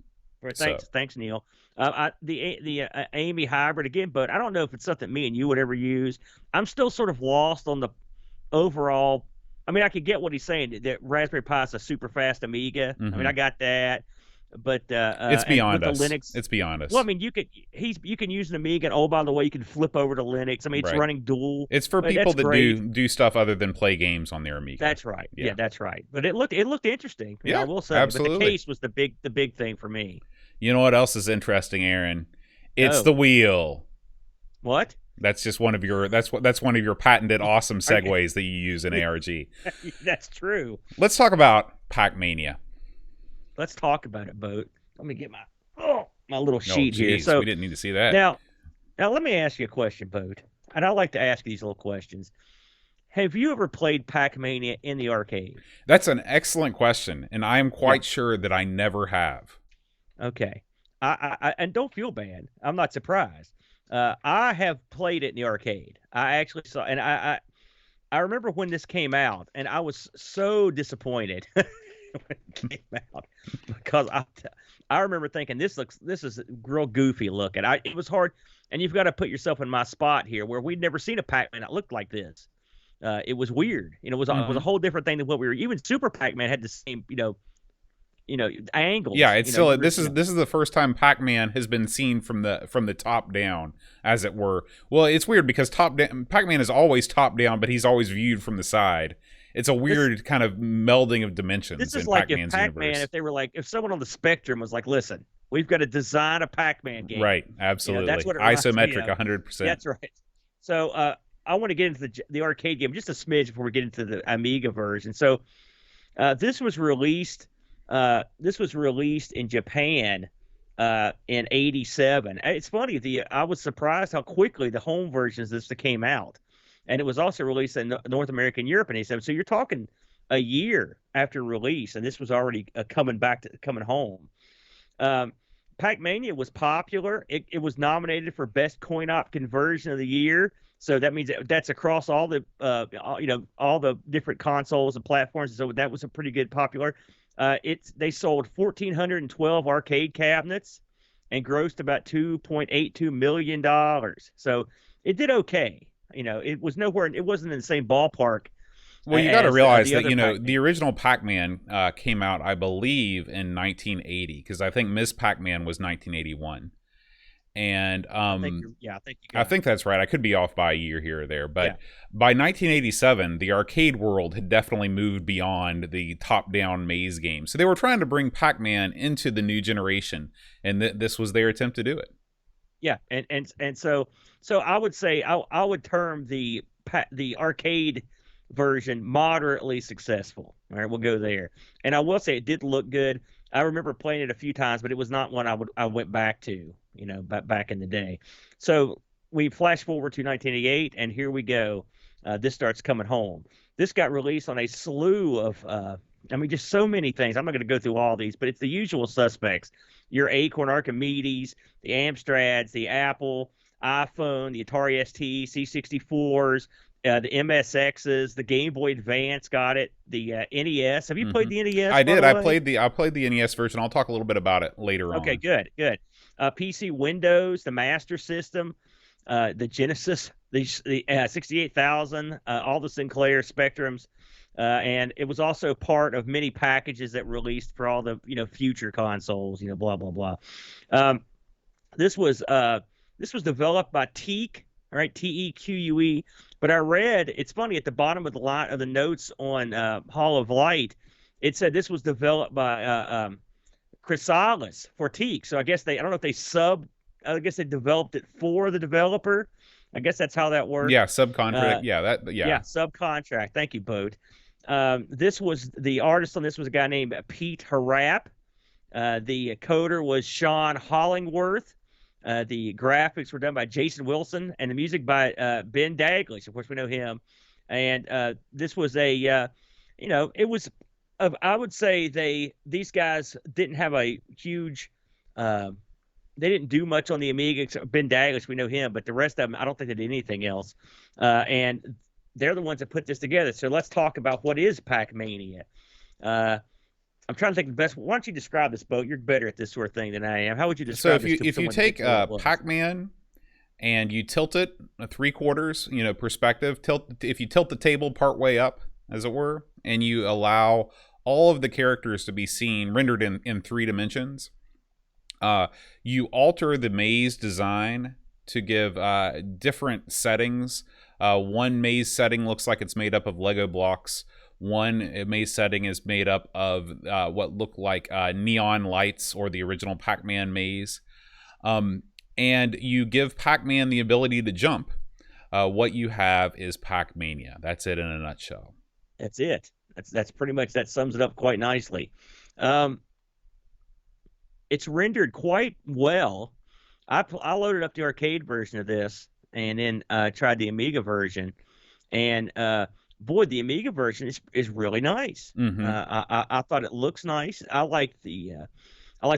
Speaker 3: Right, thanks, Neil. The Amy hybrid again, but I don't know if it's something me and you would ever use. I'm still sort of lost on the overall. I mean, I could get what he's saying, that Raspberry Pi is a super fast Amiga. I mean, I got that, but
Speaker 1: it's beyond us.
Speaker 3: Linux,
Speaker 1: it's beyond us.
Speaker 3: Well, I mean, you can use an Amiga, and by the way, you can flip over to Linux. I mean, it's running dual.
Speaker 1: It's for people that do stuff other than play games on their Amiga.
Speaker 3: That's right. Yeah, that's right. But it looked interesting. I will say.
Speaker 1: Absolutely.
Speaker 3: But the case was the big thing for me.
Speaker 1: You know what else is interesting, Aaron? It's the wheel.
Speaker 3: What?
Speaker 1: That's just one of your one of your patented awesome segues that you use in ARG.
Speaker 3: That's true.
Speaker 1: Let's talk about Pac-Mania.
Speaker 3: Let's talk about it, Boat. Let me get my my little
Speaker 1: Oh,
Speaker 3: sheet here.
Speaker 1: geez,
Speaker 3: So
Speaker 1: we didn't need to see that.
Speaker 3: now let me ask you a question, Boat. And I like to ask these little questions. Have you ever played Pac-Mania in the arcade?
Speaker 1: That's an excellent question, and I am
Speaker 3: Yeah.
Speaker 1: quite sure that I never have.
Speaker 3: Okay. I and don't feel bad. I'm not surprised. I have played it in the arcade. I actually saw, and I remember when this came out, and I was so disappointed when it came out because I remember thinking this is real goofy looking. It was hard, and you've got to put yourself in my spot here, where we'd never seen a Pac-Man that looked like this. It was weird. It was a whole different thing than what we were. Even Super Pac-Man had the same angles.
Speaker 1: Yeah, it's still this is the first time Pac-Man has been seen from the top down, as it were. Well, it's weird because Pac-Man is always top down, but he's always viewed from the side. It's a weird kind of melding of dimensions.
Speaker 3: This is
Speaker 1: in
Speaker 3: like
Speaker 1: Pac-Man's
Speaker 3: if Pac-Man,
Speaker 1: universe.
Speaker 3: if they were like, if someone on the spectrum was like, listen, we've got to design a Pac-Man game.
Speaker 1: Right, absolutely.
Speaker 3: That's what it reminds me
Speaker 1: Isometric,
Speaker 3: of.
Speaker 1: 100%.
Speaker 3: That's right. So I want to get into the arcade game just a smidge before we get into the Amiga version. So this was released in Japan in '87. It's funny, I was surprised how quickly the home versions of this came out, and it was also released in North America and Europe in '87. So you're talking a year after release, and this was already coming home. Pac-Mania was popular. It was nominated for Best Coin-Op Conversion of the Year. So that means that's across all the all the different consoles and platforms. So that was a pretty good popular. They sold 1,412 arcade cabinets and grossed about $2.82 million. So it did okay. It was nowhere. It wasn't in the same ballpark.
Speaker 1: Well, you got to realize that
Speaker 3: Pac-Man.
Speaker 1: the original Pac-Man came out, I believe, in 1980, because I think Ms. Pac-Man was 1981. And
Speaker 3: I
Speaker 1: think that's right. I could be off by a year here or there, but by 1987, the arcade world had definitely moved beyond the top-down maze game. So they were trying to bring Pac-Man into the new generation, and this was their attempt to do it.
Speaker 3: Yeah, and so I would say I would term the arcade version moderately successful. All right, we'll go there. And I will say it did look good. I remember playing it a few times, but it was not one I went back to, back in the day. So we flash forward to 1988, and here we go. This starts coming home. This got released on a slew of, just so many things. I'm not going to go through all these, but it's the usual suspects. Your Acorn Archimedes, the Amstrads, the Apple, iPhone, the Atari ST, C64s, the MSXs, the Game Boy Advance got it, the NES. Have you played the NES?
Speaker 1: I did. I played the NES version. I'll talk a little bit about it later on.
Speaker 3: Okay, good. PC Windows, the Master System, the Genesis, the 68,000, all the Sinclair Spectrums, and it was also part of many packages that released for all the future consoles. Blah blah blah. This was developed by Teak. All right, TEQUE. But I read, it's funny, at the bottom of the line of the notes on Hall of Light, it said this was developed by Chrysalis for Teak. So I guess I don't know if they developed it for the developer. I guess that's how that works.
Speaker 1: Yeah, subcontract. Yeah,
Speaker 3: subcontract. Thank you, Boat. The artist on this was a guy named Pete Harrap. The coder was Sean Hollingworth. The graphics were done by Jason Wilson, and the music by Ben Daglish. Of course, we know him. And this was it was. I would say these guys didn't have a huge. They didn't do much on the Amiga. Except Ben Daglish, we know him, but the rest of them, I don't think they did anything else. And they're the ones that put this together. So let's talk about what is Pac-Mania. I'm trying to think the best. Why don't you describe this, Boat? You're better at this sort of thing than I am. How would you describe this?
Speaker 1: So if you take Pac-Man and you tilt it 3/4, perspective, if you tilt the table part way up, as it were, and you allow all of the characters to be seen rendered in 3 dimensions, you alter the maze design to give different settings. One maze setting looks like it's made up of Lego blocks. One maze setting is made up of what look like neon lights, or the original Pac-Man maze. And you give Pac-Man the ability to jump. What you have is Pac-Mania. That's it in a nutshell.
Speaker 3: That's it. That's pretty much, that sums it up quite nicely. it's rendered quite well. I loaded up the arcade version of this and then tried the Amiga version, and boy, the Amiga version is really nice.
Speaker 1: Mm-hmm.
Speaker 3: I thought it looks nice. I like the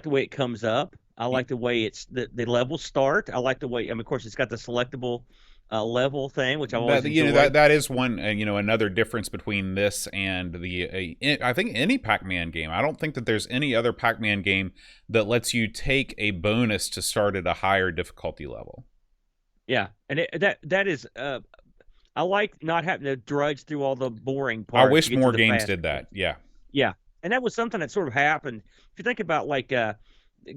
Speaker 3: way it comes up. I like the way the levels start. I like the way, I mean, of course, it's got the selectable level thing, which I've always enjoyed.
Speaker 1: That is one another difference between this and I think any Pac-Man game. I don't think that there's any other Pac-Man game that lets you take a bonus to start at a higher difficulty level.
Speaker 3: Yeah, and that is I like not having to drudge through all the boring parts.
Speaker 1: I wish more games did that. Yeah.
Speaker 3: Yeah, and that was something that sort of happened. If you think about like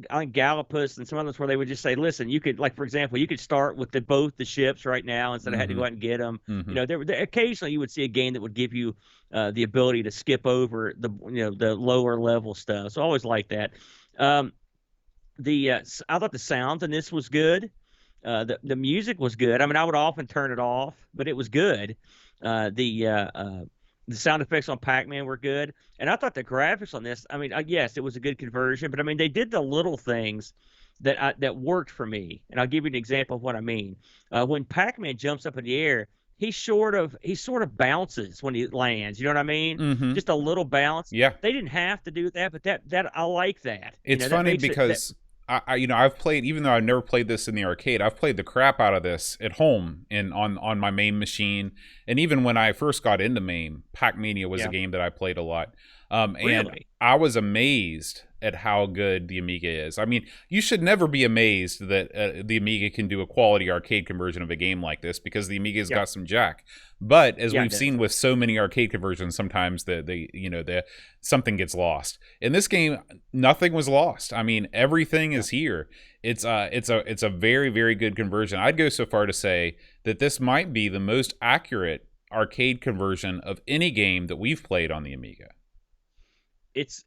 Speaker 3: on Galapagos and some others where they would just say, listen, you could, like, for example, you could start with both the ships right now instead of having to go out and get them.
Speaker 1: Mm-hmm.
Speaker 3: You know, there occasionally you would see a game that would give you the ability to skip over the lower level stuff. So I always like that. I thought the sound in this was good. The music was good. I mean, I would often turn it off, but it was good. The sound effects on Pac-Man were good, and I thought the graphics on this, I mean, yes, it was a good conversion, but I mean, they did the little things that worked for me, and I'll give you an example of what I mean. When Pac-Man jumps up in the air, he sort of bounces when he lands. You know what I mean?
Speaker 1: Mm-hmm.
Speaker 3: Just a little bounce.
Speaker 1: Yeah.
Speaker 3: They didn't have to do that, but that I like that.
Speaker 1: It's funny because I've played, even though I've never played this in the arcade, I've played the crap out of this at home on my MAME machine. And even when I first got into MAME, Pac-Mania was a game that I played a lot. And I was amazed at how good the Amiga is. I mean, you should never be amazed that the Amiga can do a quality arcade conversion of a game like this, because the Amiga's got some jack. But as we've seen with so many arcade conversions, sometimes something gets lost. In this game, nothing was lost. I mean, everything is here. It's a very, very good conversion. I'd go so far to say that this might be the most accurate arcade conversion of any game that we've played on the Amiga.
Speaker 3: It's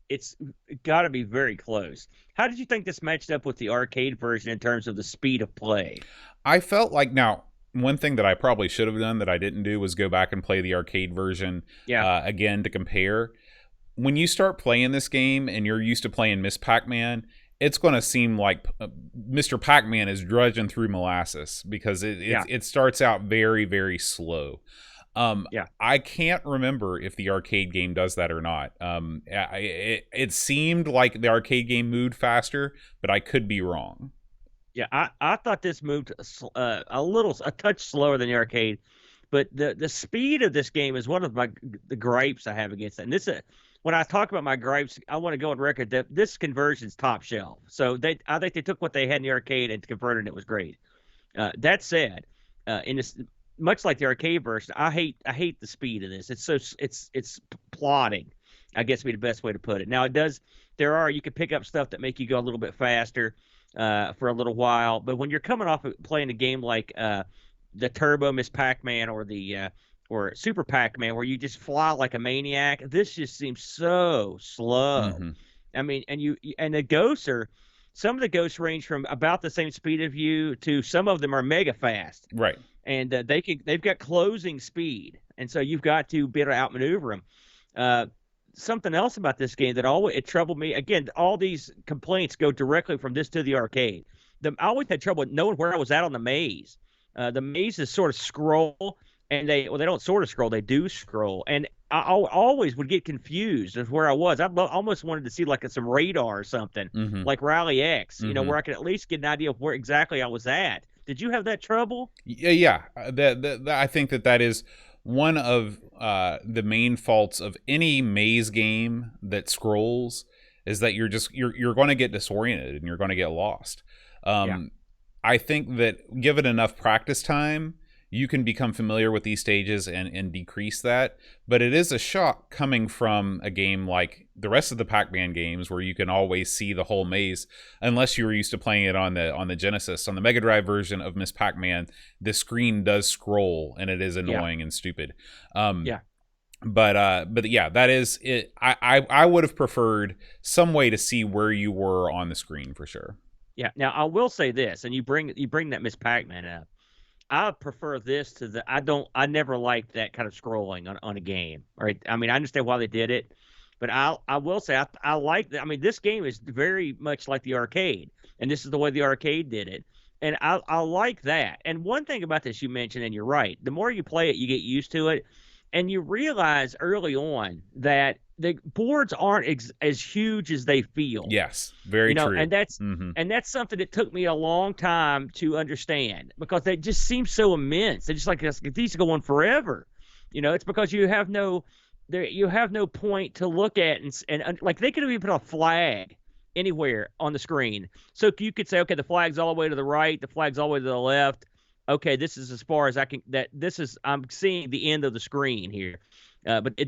Speaker 3: got to be very close. How did you think this matched up with the arcade version in terms of the speed of play?
Speaker 1: I felt like, now, one thing that I probably should have done that I didn't do was go back and play the arcade version again to compare. When you start playing this game and you're used to playing Miss Pac-Man, it's going to seem like Mr. Pac-Man is drudging through molasses, because it starts out very, very slow. I can't remember if the arcade game does that or not. It seemed like the arcade game moved faster, but I could be wrong.
Speaker 3: Yeah, I thought this moved a touch slower than the arcade, but the speed of this game is one of the gripes I have against it. And this, when I talk about my gripes, I want to go on record that this conversion's top shelf. So I think they took what they had in the arcade and converted it. It was great. That said, in this, much like the arcade version, I hate the speed of this. It's plodding, I guess would be the best way to put it. Now you can pick up stuff that make you go a little bit faster for a little while, but when you're coming off of playing a game like the Turbo Miss Pac-Man or Super Pac-Man, where you just fly like a maniac, this just seems so slow. Mm-hmm. I mean, and the ghosts some of the ghosts range from about the same speed of you to some of them are mega fast.
Speaker 1: Right.
Speaker 3: And they've got closing speed, and so you've got to be able to outmaneuver them. Something else about this game that it troubled me. Again, all these complaints go directly from this to the arcade. I always had trouble knowing where I was at on the maze. The mazes sort of scroll, and they don't sort of scroll, they do scroll. And I always would get confused as where I was. I almost wanted to see like some radar or something, mm-hmm. like Rally X,
Speaker 1: mm-hmm.
Speaker 3: Where I could at least get an idea of where exactly I was at. Did you have that trouble?
Speaker 1: Yeah. I think that is one of the main faults of any maze game that scrolls, is that you're going to get disoriented and you're going to get lost. I think that given enough practice time, you can become familiar with these stages and decrease that. But it is a shock coming from a game like the rest of the Pac-Man games, where you can always see the whole maze, unless you were used to playing it on the Genesis. On the Mega Drive version of Miss Pac-Man, the screen does scroll, and it is annoying and stupid. But yeah, that is it. I would have preferred some way to see where you were on the screen for sure.
Speaker 3: Yeah. Now I will say this, and you bring that Miss Pac-Man up. I prefer this to I never liked that kind of scrolling on a game. Right? I mean, I understand why they did it. But I will say I like that. I mean, this game is very much like the arcade, and this is the way the arcade did it. And I like that. And one thing about this you mentioned, and you're right, the more you play it, you get used to it, and you realize early on that the boards aren't as huge as they feel.
Speaker 1: Yes, very true.
Speaker 3: And that's something that took me a long time to understand, because they just seem so immense. They're just like these go on forever. It's because you have no point to look at, and like they could have even put a flag anywhere on the screen, so you could say, okay, the flag's all the way to the right, the flag's all the way to the left. Okay, this is as far as I can. I'm seeing the end of the screen here. But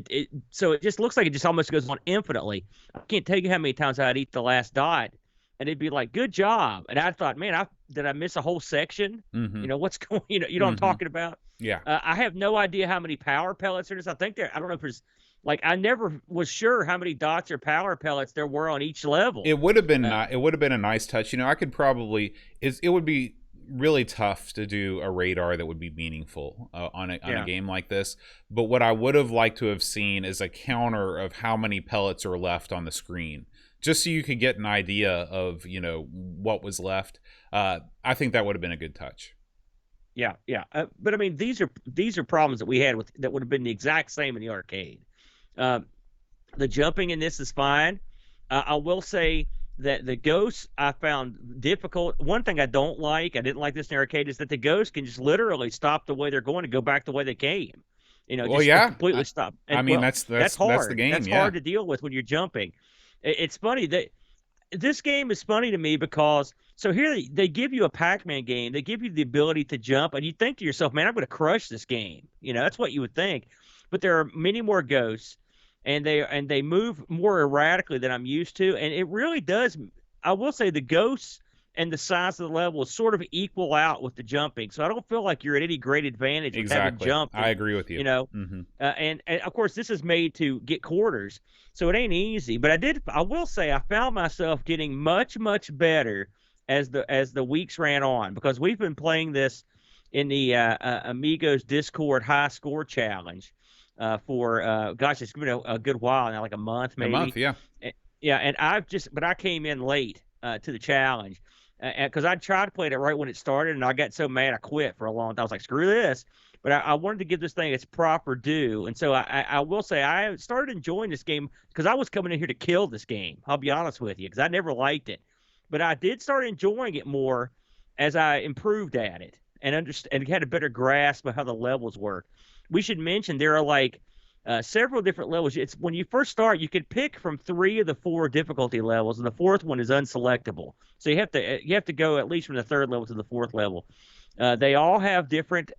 Speaker 3: so it just looks like it just almost goes on infinitely. I can't tell you how many times I'd eat the last dot, and it'd be like, "Good job," and I thought, "Man, did I miss a whole section?" What's going? You know what I'm talking about?
Speaker 1: Yeah.
Speaker 3: I have no idea how many power pellets there is. I think I don't know if there's I never was sure how many dots or power pellets there were on each level.
Speaker 1: It would have been it would have been a nice touch. I could probably it would be really tough to do a radar that would be meaningful on a game like this. But what I would have liked to have seen is a counter of how many pellets are left on the screen, just so you could get an idea of what was left. I think that would have been a good touch.
Speaker 3: Yeah. But I mean, these are problems that we had that would have been the exact same in the arcade. The jumping in this is fine. I will say that the ghosts I found difficult. One thing I didn't like this in the arcade, is that the ghosts can just literally stop the way they're going and go back the way they came. Completely stop. And,
Speaker 1: that's hard. That's the game.
Speaker 3: That's hard to deal with when you're jumping. It's funny that this game is funny to me because here they give you a Pac-Man game. They give you the ability to jump, and you think to yourself, man, I'm going to crush this game. That's what you would think. But there are many more ghosts, and they move more erratically than I'm used to, and it really does. I will say the ghosts and the size of the level sort of equal out with the jumping, so I don't feel like you're at any great advantage with having jumped.
Speaker 1: I agree with you.
Speaker 3: And of course this is made to get quarters, so it ain't easy. But I will say I found myself getting much better as the weeks ran on, because we've been playing this in the Amigos Discord high score challenge. For it's been a good while now, like a month maybe.
Speaker 1: A month, yeah.
Speaker 3: Yeah, and I came in late to the challenge because I tried to play it right when it started, and I got so mad I quit for a long time. I was like, screw this. But I wanted to give this thing its proper due, and so I will say I started enjoying this game because I was coming in here to kill this game. I'll be honest with you, because I never liked it, but I did start enjoying it more as I improved at it and had a better grasp of how the levels work. We should mention there are several different levels. It's when you first start, you can pick from 3 of the 4 difficulty levels, and the 4th one is unselectable. So you have to go at least from the 3rd level to the 4th level. They all have different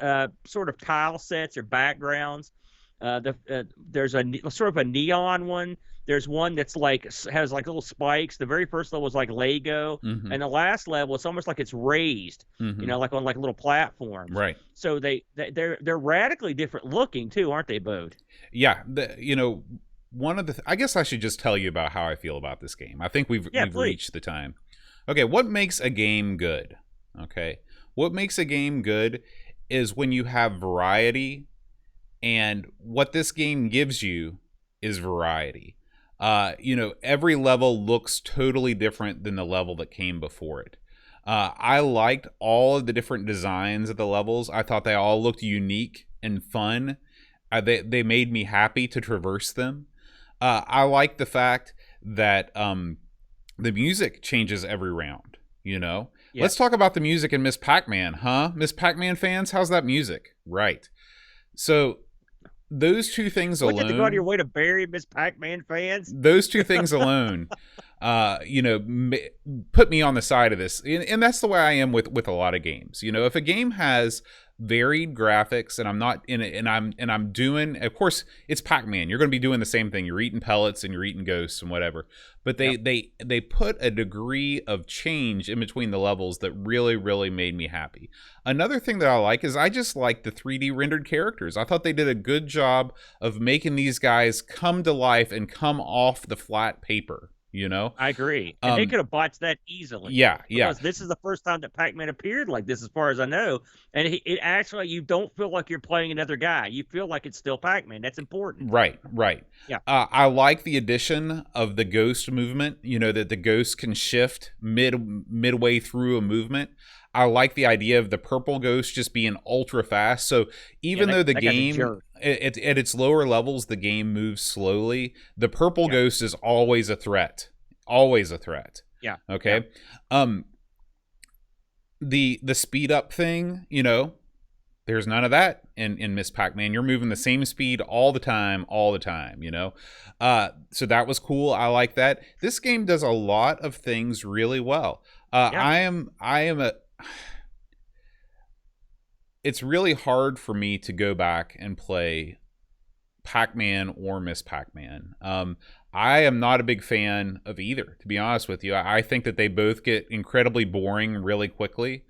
Speaker 3: sort of tile sets or backgrounds. There's a sort of a neon one. There's one that's has little spikes. The very first level is like Lego, and the last level it's almost like it's raised, like on little platforms.
Speaker 1: Right.
Speaker 3: So they're radically different looking too, aren't they, Bode?
Speaker 1: Yeah. One of the I guess I should just tell you about how I feel about this game. I think we've reached the time. Okay, what makes a game good? Okay, what makes a game good is when you have variety, and what this game gives you is variety. Every level looks totally different than the level that came before it. I liked all of the different designs of the levels. I thought they all looked unique and fun. They made me happy to traverse them. I like the fact that the music changes every round.
Speaker 3: Yeah.
Speaker 1: Let's talk about the music in Miss Pac-Man, huh? Miss Pac-Man fans, how's that music? Right. So those two things alone.
Speaker 3: You have to go out of your way to bury Miss Pac-Man fans.
Speaker 1: Those two things alone, put me on the side of this, and that's the way I am with a lot of games. If a game has varied graphics, and I'm not in it, and I'm doing, of course, it's Pac-Man. You're going to be doing the same thing. You're eating pellets and you're eating ghosts and whatever. But they put a degree of change in between the levels that really, really made me happy. Another thing that I like is I just like the 3D rendered characters. I thought they did a good job of making these guys come to life and come off the flat paper. you know?
Speaker 3: I agree. And they could have botched that easily.
Speaker 1: Yeah.
Speaker 3: Because this is the first time that Pac-Man appeared like this, as far as I know. And it actually, you don't feel like you're playing another guy. You feel like it's still Pac-Man. That's important.
Speaker 1: Right.
Speaker 3: Yeah.
Speaker 1: I like the addition of the ghost movement, you know, that the ghost can shift midway through a movement. I like the idea of the purple ghost just being ultra fast. So even though the game, at its lower levels, the game moves slowly, the purple ghost is always a threat. Always a threat.
Speaker 3: Yeah.
Speaker 1: Okay. Yeah. The speed up thing, you know, there's none of that in Miss Pac-Man. You're moving the same speed all the time, you know? So that was cool. I like that. This game does a lot of things really well. It's really hard for me to go back and play Pac-Man or Miss Pac-Man. I am not a big fan of either, to be honest with you. I think that they both get incredibly boring really quickly,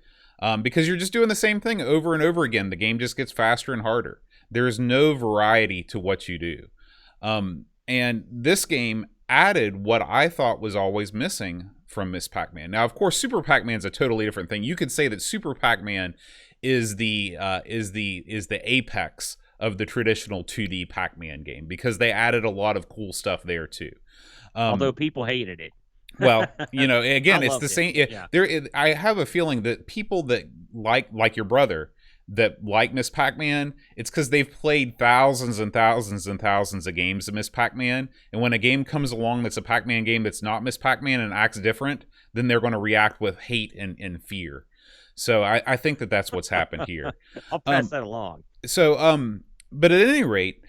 Speaker 1: because you're just doing the same thing over and over again. The game just gets faster and harder. There's no variety to what you do. And this game added what I thought was always missing from Miss Pac-Man. Now, of course, Super Pac-Man's a totally different thing. You could say that Super Pac-Man is the apex of the traditional 2D Pac-Man game, because they added a lot of cool stuff there too.
Speaker 3: Although people hated it.
Speaker 1: Well, you know, again, it's the same. I have a feeling that people that like your brother that like Miss Pac-Man, it's because they've played thousands and thousands and thousands of games of Miss Pac-Man, and when a game comes along that's a Pac-Man game that's not Miss Pac-Man and acts different, then they're going to react with hate and fear. So I think that that's what's happened here.
Speaker 3: I'll pass that along.
Speaker 1: So, but at any rate,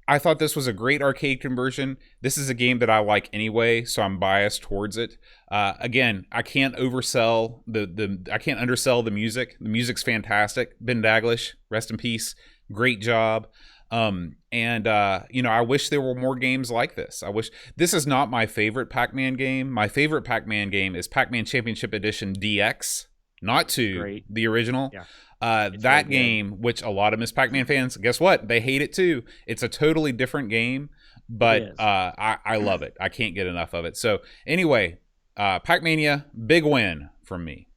Speaker 1: I thought this was a great arcade conversion. This is a game that I like anyway, so I'm biased towards it. Again, I can't oversell I can't undersell the music. The music's fantastic. Ben Daglish, rest in peace. Great job. You know, I wish there were more games like this. I wish. This is not my favorite Pac-Man game. My favorite Pac-Man game is Pac-Man Championship Edition DX, not 2, the original. Yeah. That game, which a lot of Miss Pac-Man fans, guess what? They hate it too. It's a totally different game, but I love it. I can't get enough of it. So anyway, Pac-Mania, big win from me.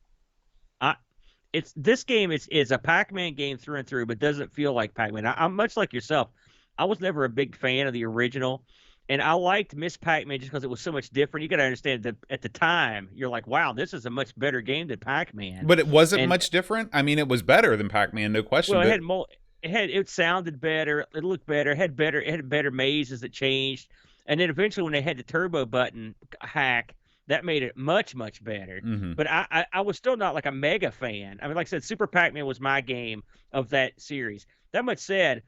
Speaker 3: This game is a Pac-Man game through and through, but doesn't feel like Pac-Man. I'm much like yourself. I was never a big fan of the original, and I liked Miss Pac-Man just because it was so much different. You got to understand that at the time, you're like, wow, this is a much better game than Pac-Man.
Speaker 1: But it wasn't much different. I mean, it was better than Pac-Man, no question.
Speaker 3: Well, it sounded better. It looked better. It had better mazes that changed. And then eventually when they had the turbo button hack, that made it much, much better. Mm-hmm. But I was still not like a mega fan. I mean, like I said, Super Pac-Man was my game of that series. That much said,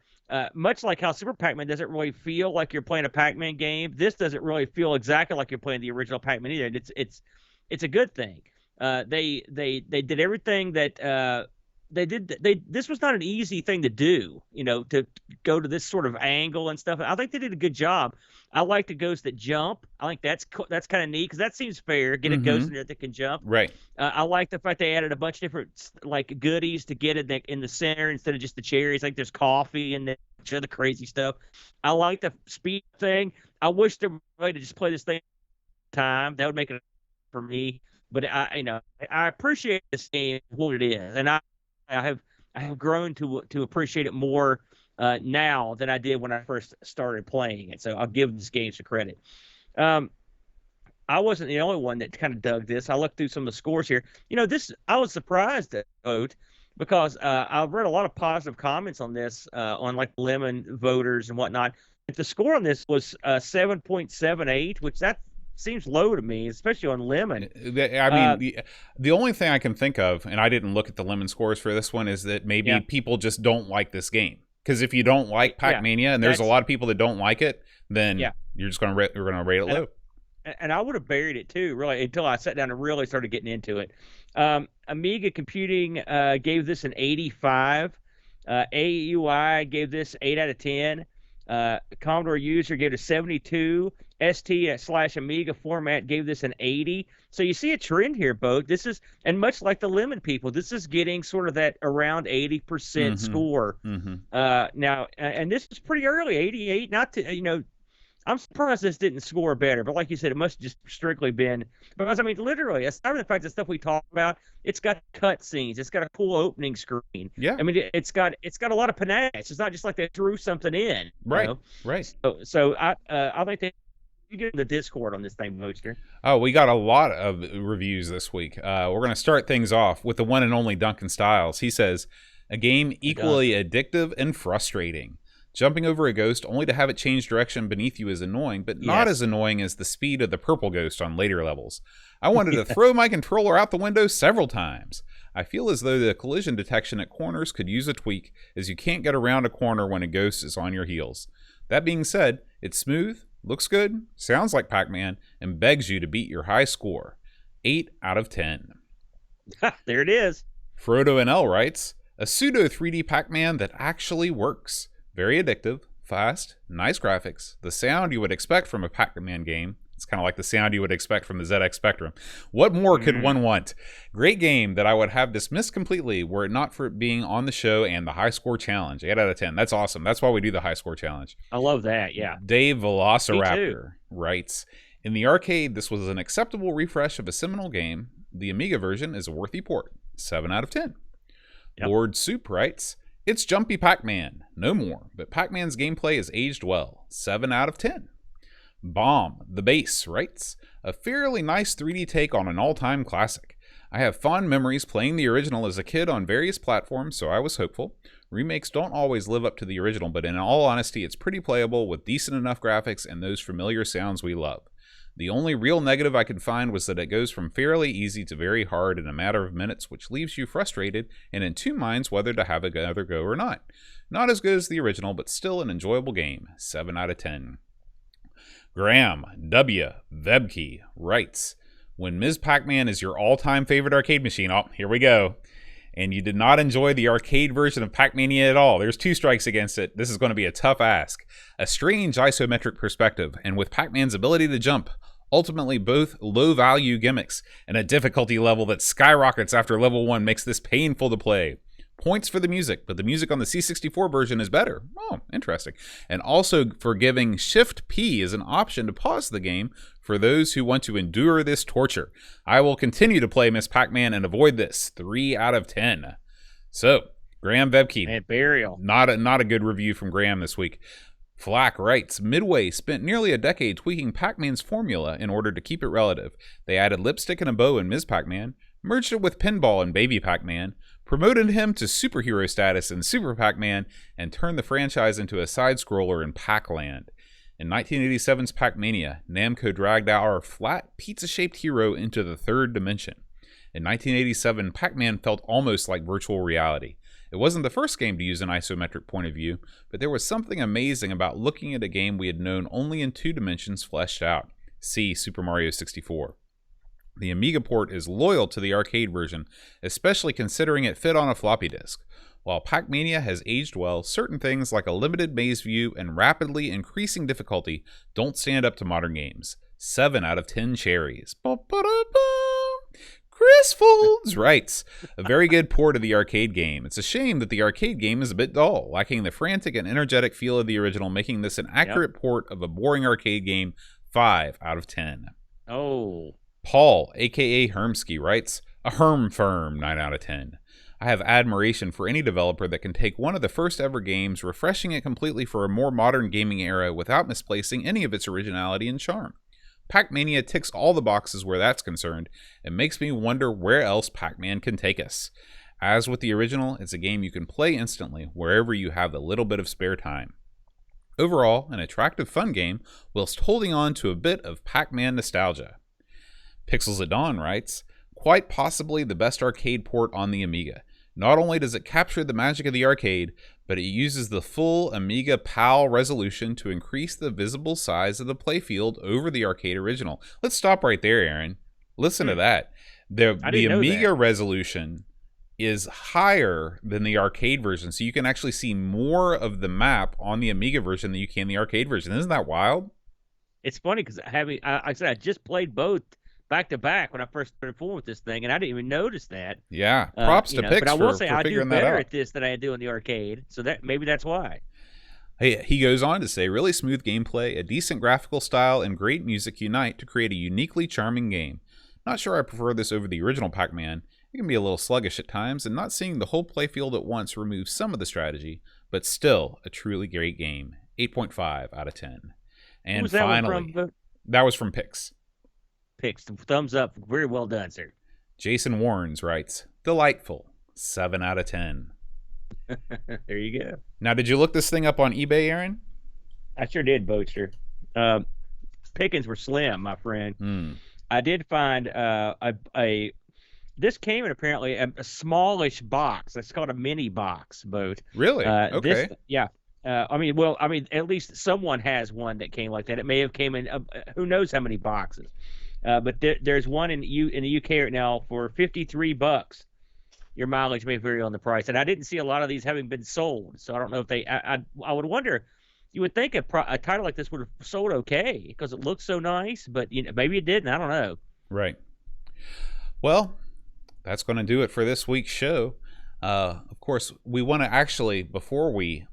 Speaker 3: much like how Super Pac-Man doesn't really feel like you're playing a Pac-Man game, this doesn't really feel exactly like you're playing the original Pac-Man either. It's a good thing. They did everything that this was not an easy thing to do, you know, to go to this sort of angle and stuff. I think they did a good job. I like the ghosts that jump. I think that's kind of neat because that seems fair. Get a ghost in there that can jump.
Speaker 1: Right.
Speaker 3: I like the fact they added a bunch of different like goodies to get it in the center instead of just the cherries. Like there's coffee and the crazy stuff. I like the speed thing. I wish there was a way to just play this thing time. That would make it for me. But I appreciate this game what it is, and I have grown to appreciate it more now than I did when I first started playing it. So I'll give this game some credit. I wasn't the only one that kind of dug this. I looked through some of the scores here. You know, I was surprised at vote because I've read a lot of positive comments on this on like Lemon voters and whatnot. But the score on this was 7.78, which that seems low to me, especially on Lemon.
Speaker 1: I mean, the only thing I can think of, and I didn't look at the Lemon scores for this one, is that maybe people just don't like this game. Because if you don't like Pac-Mania, and there's a lot of people that don't like it, then you're just going to rate it low.
Speaker 3: And I would have buried it too, really, until I sat down and really started getting into it. Amiga Computing gave this an 85. AUI gave this 8 out of 10. Commodore User gave it a 72. ST/Amiga format gave this an 80. So you see a trend here, Bo. This is, and much like the Lemon people, this is getting sort of that around 80% score. Now, and this is pretty early, 88. Not to, I'm surprised this didn't score better, but like you said, it must have just strictly been because I mean, literally, aside from the fact that stuff we talk about, it's got cut scenes, it's got a cool opening screen.
Speaker 1: Yeah.
Speaker 3: I mean, it's got a lot of panache. It's not just like they threw something in.
Speaker 1: Right.
Speaker 3: You know?
Speaker 1: Right.
Speaker 3: So I think that you get in the Discord on this thing, Mooster.
Speaker 1: Oh, we got a lot of reviews this week. We're going to start things off with the one and only Duncan Styles. He says, a game equally addictive and frustrating. Jumping over a ghost only to have it change direction beneath you is annoying, but not as annoying as the speed of the purple ghost on later levels. I wanted to throw my controller out the window several times. I feel as though the collision detection at corners could use a tweak, as you can't get around a corner when a ghost is on your heels. That being said, it's smooth, looks good, sounds like Pac-Man, and begs you to beat your high score. 8 out of 10.
Speaker 3: There it is.
Speaker 1: Frodo NL writes, a pseudo 3D Pac-Man that actually works. Very addictive, fast, nice graphics, the sound you would expect from a Pac-Man game. It's kind of like the sound you would expect from the ZX Spectrum. What more could one want? Great game that I would have dismissed completely were it not for it being on the show and the high score challenge. 8 out of 10. That's awesome. That's why we do the high score challenge.
Speaker 3: I love that, yeah.
Speaker 1: Dave Velociraptor writes, in the arcade, this was an acceptable refresh of a seminal game. The Amiga version is a worthy port. 7 out of 10. Yep. Lord Soup writes, it's jumpy Pac-Man, no more, but Pac-Man's gameplay is aged well. 7 out of 10. Bomb, the Bass, writes, a fairly nice 3D take on an all-time classic. I have fond memories playing the original as a kid on various platforms, so I was hopeful. Remakes don't always live up to the original, but in all honesty, it's pretty playable with decent enough graphics and those familiar sounds we love. The only real negative I could find was that it goes from fairly easy to very hard in a matter of minutes, which leaves you frustrated and in two minds whether to have another go or not. Not as good as the original, but still an enjoyable game. 7 out of 10. Graham W. Vebke writes, when Ms. Pac-Man is your all-time favorite arcade machine, oh, here we go, and you did not enjoy the arcade version of Pac-Mania at all, there's 2 strikes against it. This is going to be a tough ask. A strange isometric perspective, and with Pac-Man's ability to jump, ultimately both low-value gimmicks, and a difficulty level that skyrockets after level 1 makes this painful to play. Points for the music, but the music on the C64 version is better. Oh, interesting. And also for giving Shift P as an option to pause the game for those who want to endure this torture. I will continue to play Miss Pac-Man and avoid this. 3 out of 10. So, Graham Vebke.
Speaker 3: And burial.
Speaker 1: Not a good review from Graham this week. Flack writes, Midway spent nearly a decade tweaking Pac-Man's formula in order to keep it relative. They added lipstick and a bow in Ms. Pac-Man, merged it with pinball in Baby Pac-Man, promoted him to superhero status in Super Pac-Man, and turned the franchise into a side-scroller in Pac-Land. In 1987's Pac-Mania, Namco dragged our flat, pizza-shaped hero into the third dimension. In 1987, Pac-Man felt almost like virtual reality. It wasn't the first game to use an isometric point of view, but there was something amazing about looking at a game we had known only in 2 dimensions fleshed out. See Super Mario 64. The Amiga port is loyal to the arcade version, especially considering it fit on a floppy disk. While Pac-Mania has aged well, certain things like a limited maze view and rapidly increasing difficulty don't stand up to modern games. 7 out of 10 cherries. Chris Folds writes, a very good port of the arcade game. It's a shame that the arcade game is a bit dull, lacking the frantic and energetic feel of the original, making this an accurate port of a boring arcade game. 5 out of 10.
Speaker 3: Oh.
Speaker 1: Paul, aka Hermsky, writes, a Herm firm, 9 out of 10. I have admiration for any developer that can take one of the first ever games, refreshing it completely for a more modern gaming era without misplacing any of its originality and charm. Pac-Mania ticks all the boxes where that's concerned, and makes me wonder where else Pac-Man can take us. As with the original, it's a game you can play instantly, wherever you have a little bit of spare time. Overall, an attractive fun game, whilst holding on to a bit of Pac-Man nostalgia. Pixels at Dawn writes, quite possibly the best arcade port on the Amiga. Not only does it capture the magic of the arcade, but it uses the full Amiga PAL resolution to increase the visible size of the playfield over the arcade original. Let's stop right there, Aaron. Listen to that. The Amiga resolution is higher than the arcade version, so you can actually see more of the map on the Amiga version than you can the arcade version. Isn't that wild?
Speaker 3: It's funny because I said I just played both back to back when I first started fooling with this thing, and I didn't even notice that.
Speaker 1: Yeah, props to Pix
Speaker 3: but I will say
Speaker 1: for
Speaker 3: I do
Speaker 1: figuring that
Speaker 3: better
Speaker 1: out.
Speaker 3: at this than I do in the arcade, so that maybe that's why.
Speaker 1: He goes on to say, really smooth gameplay, a decent graphical style, and great music unite to create a uniquely charming game. Not sure I prefer this over the original Pac-Man. It can be a little sluggish at times, and not seeing the whole playfield at once removes some of the strategy, but still a truly great game. 8.5 out of 10. And finally, that was from Pix.
Speaker 3: Pix, thumbs up. Very well done, sir.
Speaker 1: Jason Warrens writes, delightful. 7 out of 10.
Speaker 3: There you go.
Speaker 1: Now, did you look this thing up on eBay, Aaron?
Speaker 3: I sure did, Boatster. Pickings were slim, my friend. I did find this came in apparently a smallish box. It's called a mini box, Boat.
Speaker 1: Really? Okay.
Speaker 3: I mean, at least someone has one that came like that. It may have came in who knows how many boxes. But there's one in the UK right now for $53. Your mileage may vary on the price, and I didn't see a lot of these having been sold, so I don't know if they. I would wonder. You would think a title like this would have sold okay because it looks so nice, but maybe it didn't. I don't know.
Speaker 1: Right. Well, that's going to do it for this week's show. Of course, we want to actually before we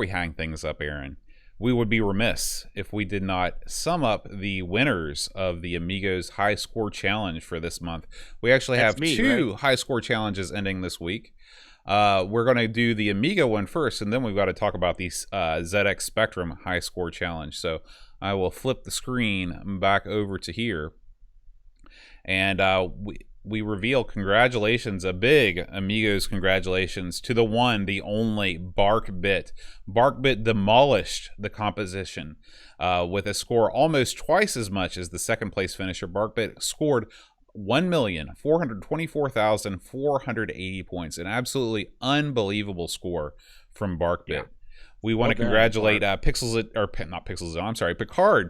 Speaker 1: hang things up, Aaron, we would be remiss if we did not sum up the winners of the Amigos High Score Challenge for this month. We actually have two high score challenges ending this week. We're going to do the Amiga one first, and then we've got to talk about the ZX Spectrum High Score Challenge. So I will flip the screen back over to here. And we reveal congratulations, a big Amigos congratulations to the one, the only BarkBit. BarkBit demolished the composition with a score almost twice as much as the second place finisher. BarkBit scored 1,424,480 points, an absolutely unbelievable score from BarkBit. Yeah. We want to congratulate Picard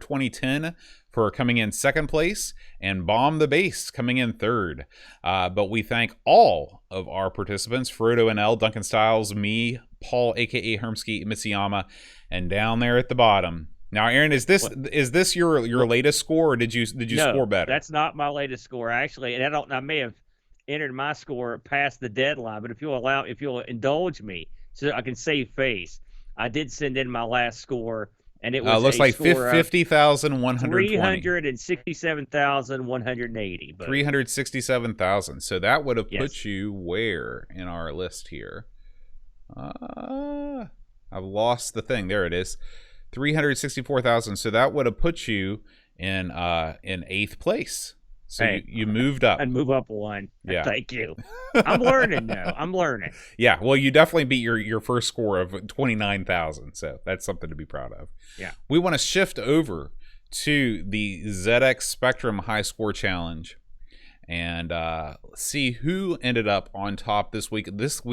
Speaker 1: 2010 for coming in second place, and Bomb the Bass coming in third. But we thank all of our participants, Frodo NL, Duncan Styles, me, Paul, aka Hermsky, Mitsuyama, and down there at the bottom. Now, Aaron, is this your latest score, or did you score better?
Speaker 3: That's not my latest score, actually, and I may have entered my score past the deadline. But if you'll indulge me, so I can save face, I did send in my last score, and it was
Speaker 1: looks like 50,120.
Speaker 3: 367,180.
Speaker 1: 367,000. So that would have put you where in our list here? I've lost the thing. There it is. 364,000. So that would have put you in 8th place. So you moved up.
Speaker 3: And move up one. Yeah. Thank you. I'm learning now. I'm learning.
Speaker 1: Yeah. Well, you definitely beat your first score of 29,000. So that's something to be proud of.
Speaker 3: Yeah. We
Speaker 1: want to shift over to the ZX Spectrum High Score Challenge and see who ended up on top this week. This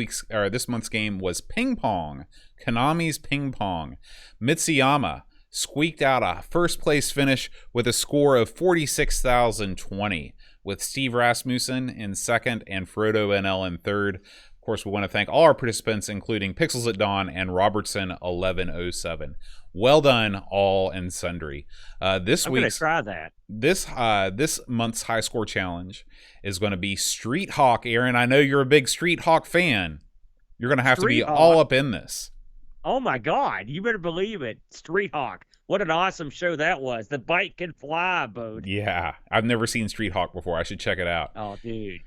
Speaker 1: month's game was Ping Pong, Konami's Ping Pong. Mitsuyama squeaked out a first place finish with a score of 46,020, with Steve Rasmussen in second and Frodo NL in third. Of course, we want to thank all our participants, including Pixels at Dawn and Robertson 1107. Well done, all and sundry. I'm
Speaker 3: going to try that.
Speaker 1: This month's high score challenge is going to be Street Hawk. Aaron, I know you're a big Street Hawk fan. You're going to have to be all up in this.
Speaker 3: Oh my God! You better believe it. Street Hawk. What an awesome show that was. The bike can fly, Bode.
Speaker 1: Yeah, I've never seen Street Hawk before. I should check it out.
Speaker 3: Oh, dude.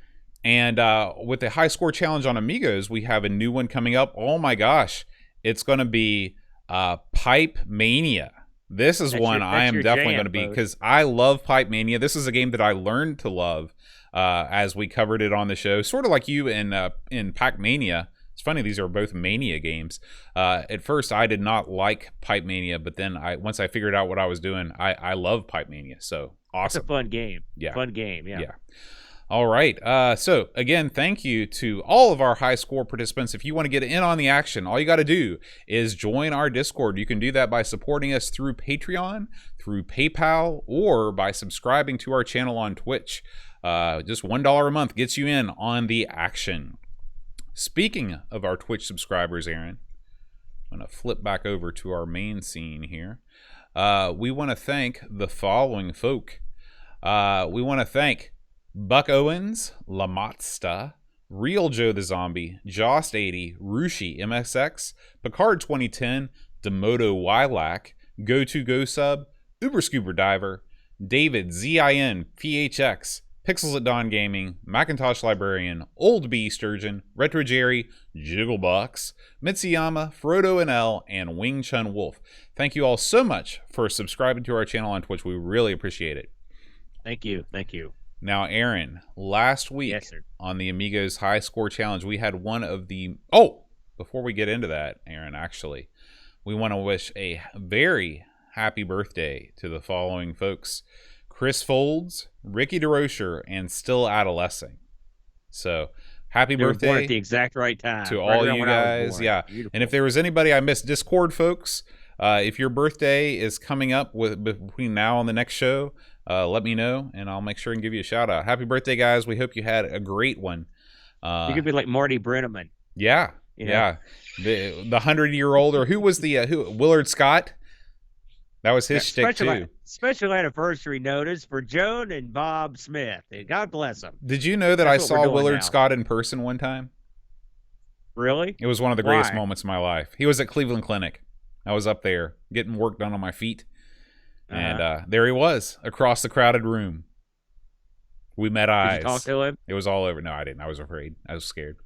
Speaker 1: And with the high score challenge on Amigos, we have a new one coming up. Oh my gosh, it's going to be Pacmania. This is one I am definitely going to be, because I love Pacmania. This is a game that I learned to love as we covered it on the show, sort of like you in Pac-Mania. It's funny, these are both Mania games. At first, I did not like Pacmania, but then once I figured out what I was doing, I love Pacmania. So awesome.
Speaker 3: It's a fun game.
Speaker 1: Yeah.
Speaker 3: Fun game, yeah.
Speaker 1: All right. So again, thank you to all of our high score participants. If you want to get in on the action, all you got to do is join our Discord. You can do that by supporting us through Patreon, through PayPal, or by subscribing to our channel on Twitch. Just $1 a month gets you in on the action. Speaking of our Twitch subscribers, Aaron, I'm going to flip back over to our main scene here. We want to thank the following folk. We want to thank Buck Owens, Lamatsta, Real Joe the Zombie, Jost80, Rushi MSX, Picard 2010, Demoto Wylack, Go Sub, Uber Scuba Diver, David ZIN PHX, Pixels at Dawn Gaming, Macintosh Librarian, Old B Sturgeon, Retro Jerry, Jigglebox, Mitsuyama, Frodo NL, and Wing Chun Wolf. Thank you all so much for subscribing to our channel on Twitch. We really appreciate it.
Speaker 3: Thank you. Thank you.
Speaker 1: Now, Aaron, last week
Speaker 3: Yes, sir.
Speaker 1: on the Amigos High Score Challenge, we had one of the... Oh! Before we get into that, Aaron, actually, we want to wish a very happy birthday to the following folks: Chris Folds, Ricky DeRocher, and Still Adolescing. So, happy
Speaker 3: They were
Speaker 1: birthday
Speaker 3: born at the exact right time
Speaker 1: to
Speaker 3: right
Speaker 1: all
Speaker 3: around
Speaker 1: you
Speaker 3: when I was
Speaker 1: guys.
Speaker 3: born.
Speaker 1: Yeah.
Speaker 3: Beautiful.
Speaker 1: And if there was anybody I missed, Discord folks, if your birthday is coming up between now and the next show, let me know, and I'll make sure and give you a shout out. Happy birthday, guys. We hope you had a great one.
Speaker 3: You could be like Marty Brenneman.
Speaker 1: Yeah.
Speaker 3: Yeah.
Speaker 1: The 100-year-old, or who was the Willard Scott? That was his shtick too.
Speaker 3: Special anniversary notice for Joan and Bob Smith. God bless them.
Speaker 1: Did you know that
Speaker 3: That's
Speaker 1: I
Speaker 3: what we're
Speaker 1: saw
Speaker 3: doing
Speaker 1: Willard
Speaker 3: now.
Speaker 1: Scott in person one time?
Speaker 3: Really?
Speaker 1: It was one of the greatest
Speaker 3: Why?
Speaker 1: moments of my life. He was at Cleveland Clinic. I was up there getting work done on my feet. And there he was, across the crowded room. We met eyes.
Speaker 3: Did you talk to him?
Speaker 1: It was all over. No, I didn't. I was afraid. I was scared.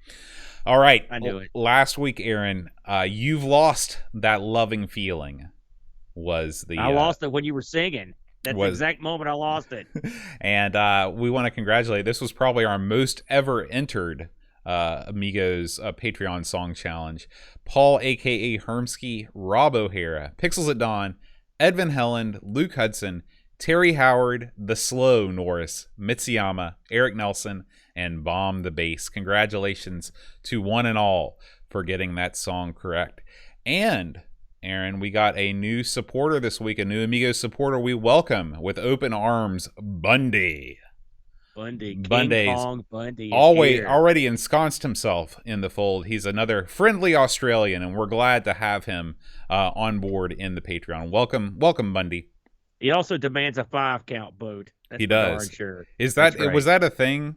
Speaker 1: All right.
Speaker 3: I knew it.
Speaker 1: Last week, Aaron, you've lost that loving feeling.
Speaker 3: I lost it when you were singing. That's the exact moment I lost it.
Speaker 1: And we want to congratulate. This was probably our most ever entered Amigos Patreon song challenge. Paul, a.k.a. Hermsky, Rob O'Hara, Pixels at Dawn, Edvin Helland, Luke Hudson, Terry Howard, The Slow Norris, Mitsuyama, Eric Nelson, and Bomb the Bass. Congratulations to one and all for getting that song correct. And, Aaron, we got a new supporter this week, a new Amigos supporter. We welcome with open arms Bundy.
Speaker 3: King
Speaker 1: Bundy's
Speaker 3: Kong Bundy is here.
Speaker 1: already ensconced himself in the fold. He's another friendly Australian, and we're glad to have him on board in the Patreon. Welcome, Bundy.
Speaker 3: He also demands a 5-count boat. That's
Speaker 1: He
Speaker 3: for darn
Speaker 1: does.
Speaker 3: Sure.
Speaker 1: Is that
Speaker 3: That's right.
Speaker 1: was that a thing?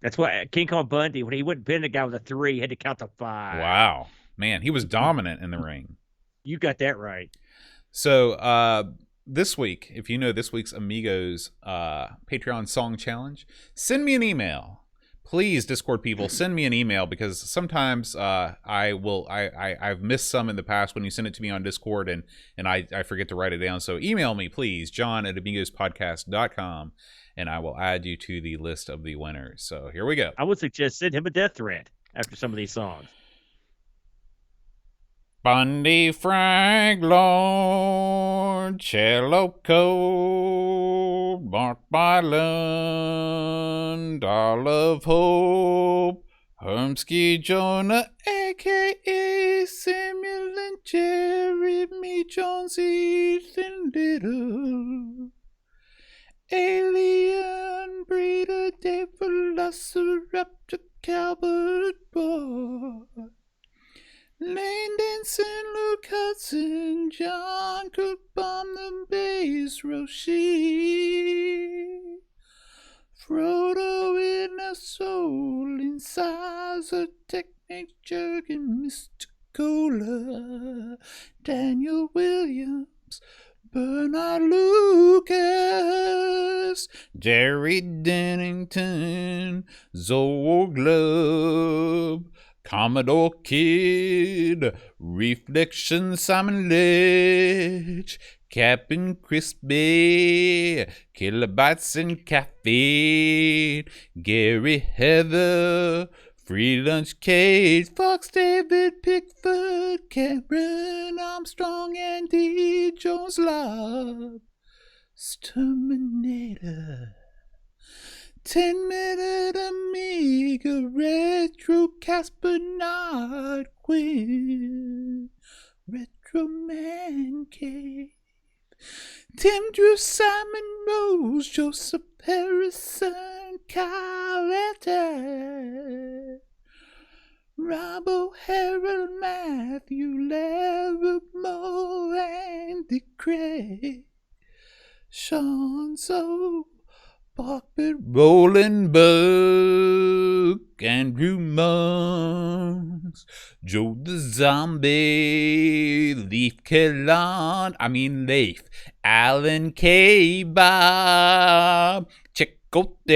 Speaker 3: That's why King Kong Bundy, when he wouldn't pin a guy with a 3, he had to count to 5.
Speaker 1: Wow, man, he was dominant in the ring.
Speaker 3: You got that right.
Speaker 1: So this week, if you know this week's Amigos Patreon song challenge, send me an email. Please, Discord people, send me an email, because sometimes I've missed some in the past when you send it to me on Discord, and I forget to write it down. So email me, please, john@amigospodcast.com, and I will add you to the list of the winners. So here we go.
Speaker 3: I would suggest send him a death threat after some of these songs.
Speaker 1: Bundy Frank Lord, Cello Code, Mark Byland, Doll of Hope, Hermsky Jonah, a.k.a. Samuel and Jeremy Jones, Ethan Little, Alien Breeder, Dave Velociraptor, Calvert Boy, Lane Denson, Luke Hudson, John Cook, Bomb the Bass, Roshi, Frodo in a soul, Incisor, Technic, Jurgen, Mr. Cola, Daniel Williams, Bernard Lucas, Jerry Dennington, Zoe Globe, Commodore Kid, Reflection, Simon Ledge, Captain Crispy, Kilobytes and Caffeine, Gary Heather, Free Lunch Cage, Fox David Pickford, Cameron Armstrong, and D. Jones Love, Terminator, 10-minute Amiga, Retro Casper, not Quinn, Retro Man Cave, Tim Drew, Simon Rose, Joseph Harrison, Kyle Etter, Rob O'Hara, Matthew Larimore, Andy Craig, Sean Zoe, Buckbit, Rolling Buzz, Cook, Andrew Muns, Joe the Zombie, Leif, Alan K. Bob, Chicote,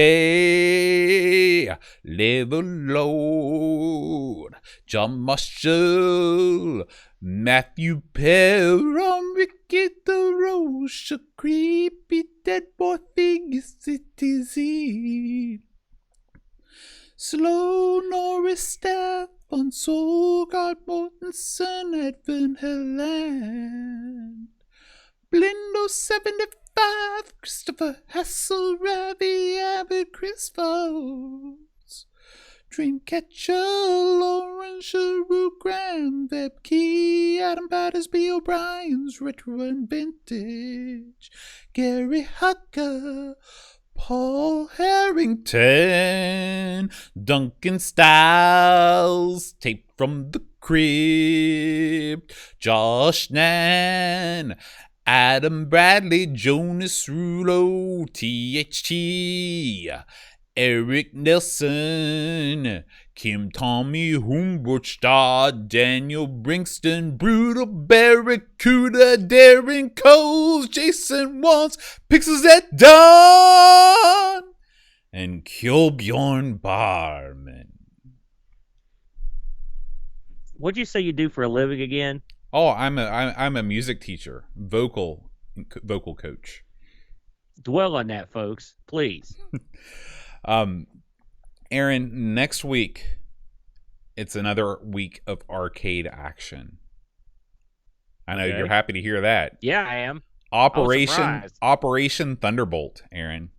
Speaker 1: Level Lord, John Marshall, Matthew Perron, Ricky the Roche, a creepy dead boy thing is he. Slow Norris, Stefan Solgard, Mortensen, Edvin Helland, Blindo 75, Christopher Hassel, Ravi Abbott, Chris Foles, Dreamcatcher, Lauren Giroux, Graham Webkey, Adam Battersby, O'Brien's Retro and Vintage, Gary Hucker, Paul Harrington, Duncan Styles, Tape from the Crib, Josh Nan, Adam Bradley, Jonas Rulo, THT, Eric Nelson, Kim Tommy Humbertstad, Daniel Brinkston, Brutal Barracuda, Darren Coles, Jason Wants, Pixels at Dawn, and Kjolbjorn Barman.
Speaker 3: What'd you say you do for a living again?
Speaker 1: Oh, I'm a music teacher, vocal coach.
Speaker 3: Dwell on that, folks, please.
Speaker 1: Aaron, next week, it's another week of arcade action. I know you're happy to hear that.
Speaker 3: Yeah, I am.
Speaker 1: Operation Thunderbolt, Aaron.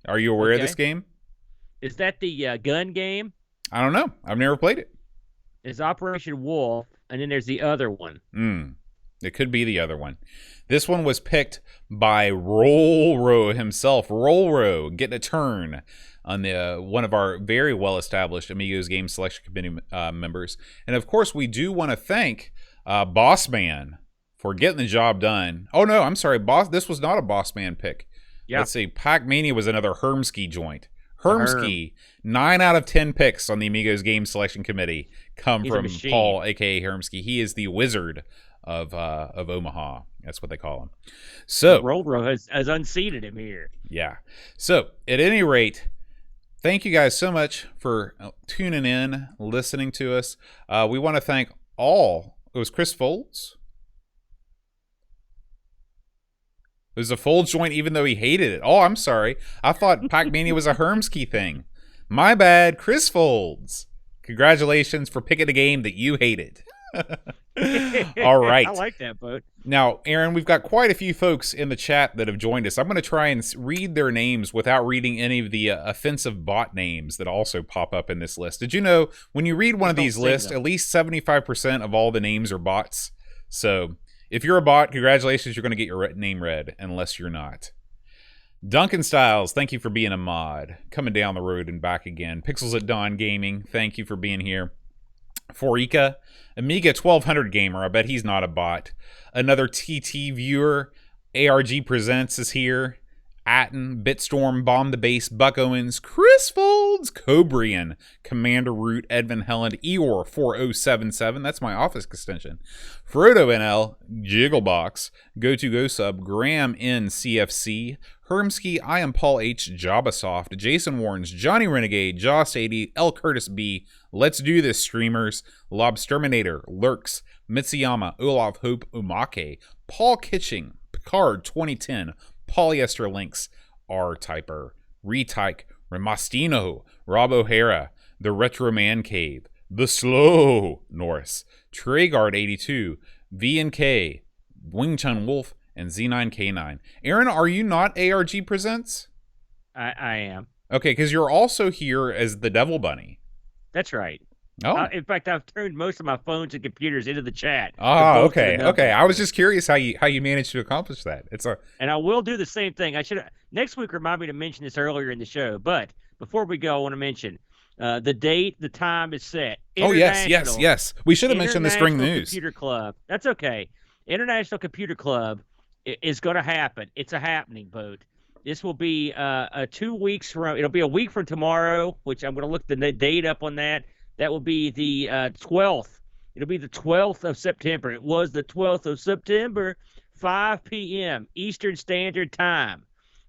Speaker 1: Are you aware of this game?
Speaker 3: Is that the gun game?
Speaker 1: I don't know. I've never played it.
Speaker 3: It's Operation Wolf, and then there's the other one.
Speaker 1: It could be the other one. This one was picked by Rollro himself. Rollro getting a turn on the one of our very well-established Amigos Game Selection Committee members. And, of course, we do want to thank Boss Man for getting the job done. Oh, no, I'm sorry. This was not a Boss Man pick. Yeah. Let's see. Pac-Mania was another Hermsky joint. Hermsky, 9 out of 10 picks on the Amigos Game Selection Committee come from Paul, a.k.a. Hermsky. He is the wizard of Omaha. That's what they call him. So
Speaker 3: Rollro has unseated him here.
Speaker 1: Yeah. So at any rate, thank you guys so much for tuning in, listening to us. We want to thank all. It was Chris Folds. It was a Folds joint, even though he hated it. Oh, I'm sorry. I thought Pac-Mania was a Hermsky thing. My bad, Chris Folds. Congratulations for picking a game that you hated. All right.
Speaker 3: I like that, bud.
Speaker 1: Now, Aaron, we've got quite a few folks in the chat that have joined us. I'm going to try and read their names without reading any of the offensive bot names that also pop up in this list. Did you know when you read one of these lists, at least 75% of all the names are bots? So if you're a bot, congratulations, you're going to get your name read, unless you're not. Duncan Styles, thank you for being a mod. Coming down the road and back again. Pixels at Dawn Gaming, thank you for being here. Forika, Amiga 1200 Gamer, I bet he's not a bot. Another TT viewer, ARG Presents is here. Atten, Bitstorm, Bomb the Base, Buck Owens, Chris Folds, Cobrian, Commander Root, Edvin Helland, Eeyore 4077, that's my office extension. Frodo NL, Jigglebox, Go Sub, Graham N CFC, Hermsky, I am Paul H, Jabasoft, Jason Warrens, Johnny Renegade, Joss 80, L Curtis B, Let's Do This Streamers, Lobsterminator, Lurks, Mitsuyama, Olaf Hope Umake, Paul Kitching, Picard 2010, Polyester Links, R-Typer, Retyke, Remastino, Rob O'Hara, The Retro Man Cave, The Slow Norris, Treyguard 82, V&K, Wing Chun Wolf, and Z9K9. Aaron, are you not ARG Presents?
Speaker 3: I am.
Speaker 1: Okay, because you're also here as the Devil Bunny.
Speaker 3: That's right.
Speaker 1: Oh.
Speaker 3: In fact, I've turned most of my phones and computers into the chat.
Speaker 1: Oh, okay. Okay. I was just curious how you managed to accomplish that.
Speaker 3: And I will do the same thing. I should next week remind me to mention this earlier in the show. But before we go, I want to mention the date, the time is set.
Speaker 1: Oh yes. We should have mentioned this during the news.
Speaker 3: Computer Club. That's okay. International Computer Club is going to happen. It's a happening, boat. This will be 2 weeks from. It'll be a week from tomorrow, which I'm going to look the date up on that. That will be the 12th. It'll be the 12th of September. It was the 12th of September, 5 p.m. Eastern Standard Time.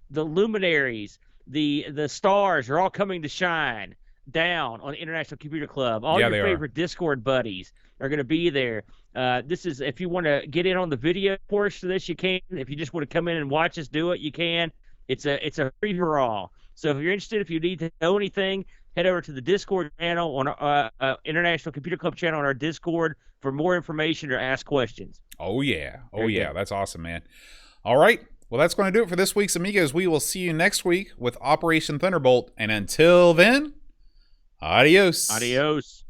Speaker 3: The luminaries, the stars are all coming to shine down on International Computer Club. All your favorite Discord buddies are going to be there. This is, if you want to get in on the video portion of this, you can. If you just want to come in and watch us do it, you can. It's a free for all. So if you're interested, if you need to know anything, head over to the Discord channel on International Computer Club channel on our Discord for more information or ask questions.
Speaker 1: Oh yeah, that's awesome, man. All right, well that's going to do it for this week's Amigos. We will see you next week with Operation Thunderbolt, and until then, adios.
Speaker 3: Adios.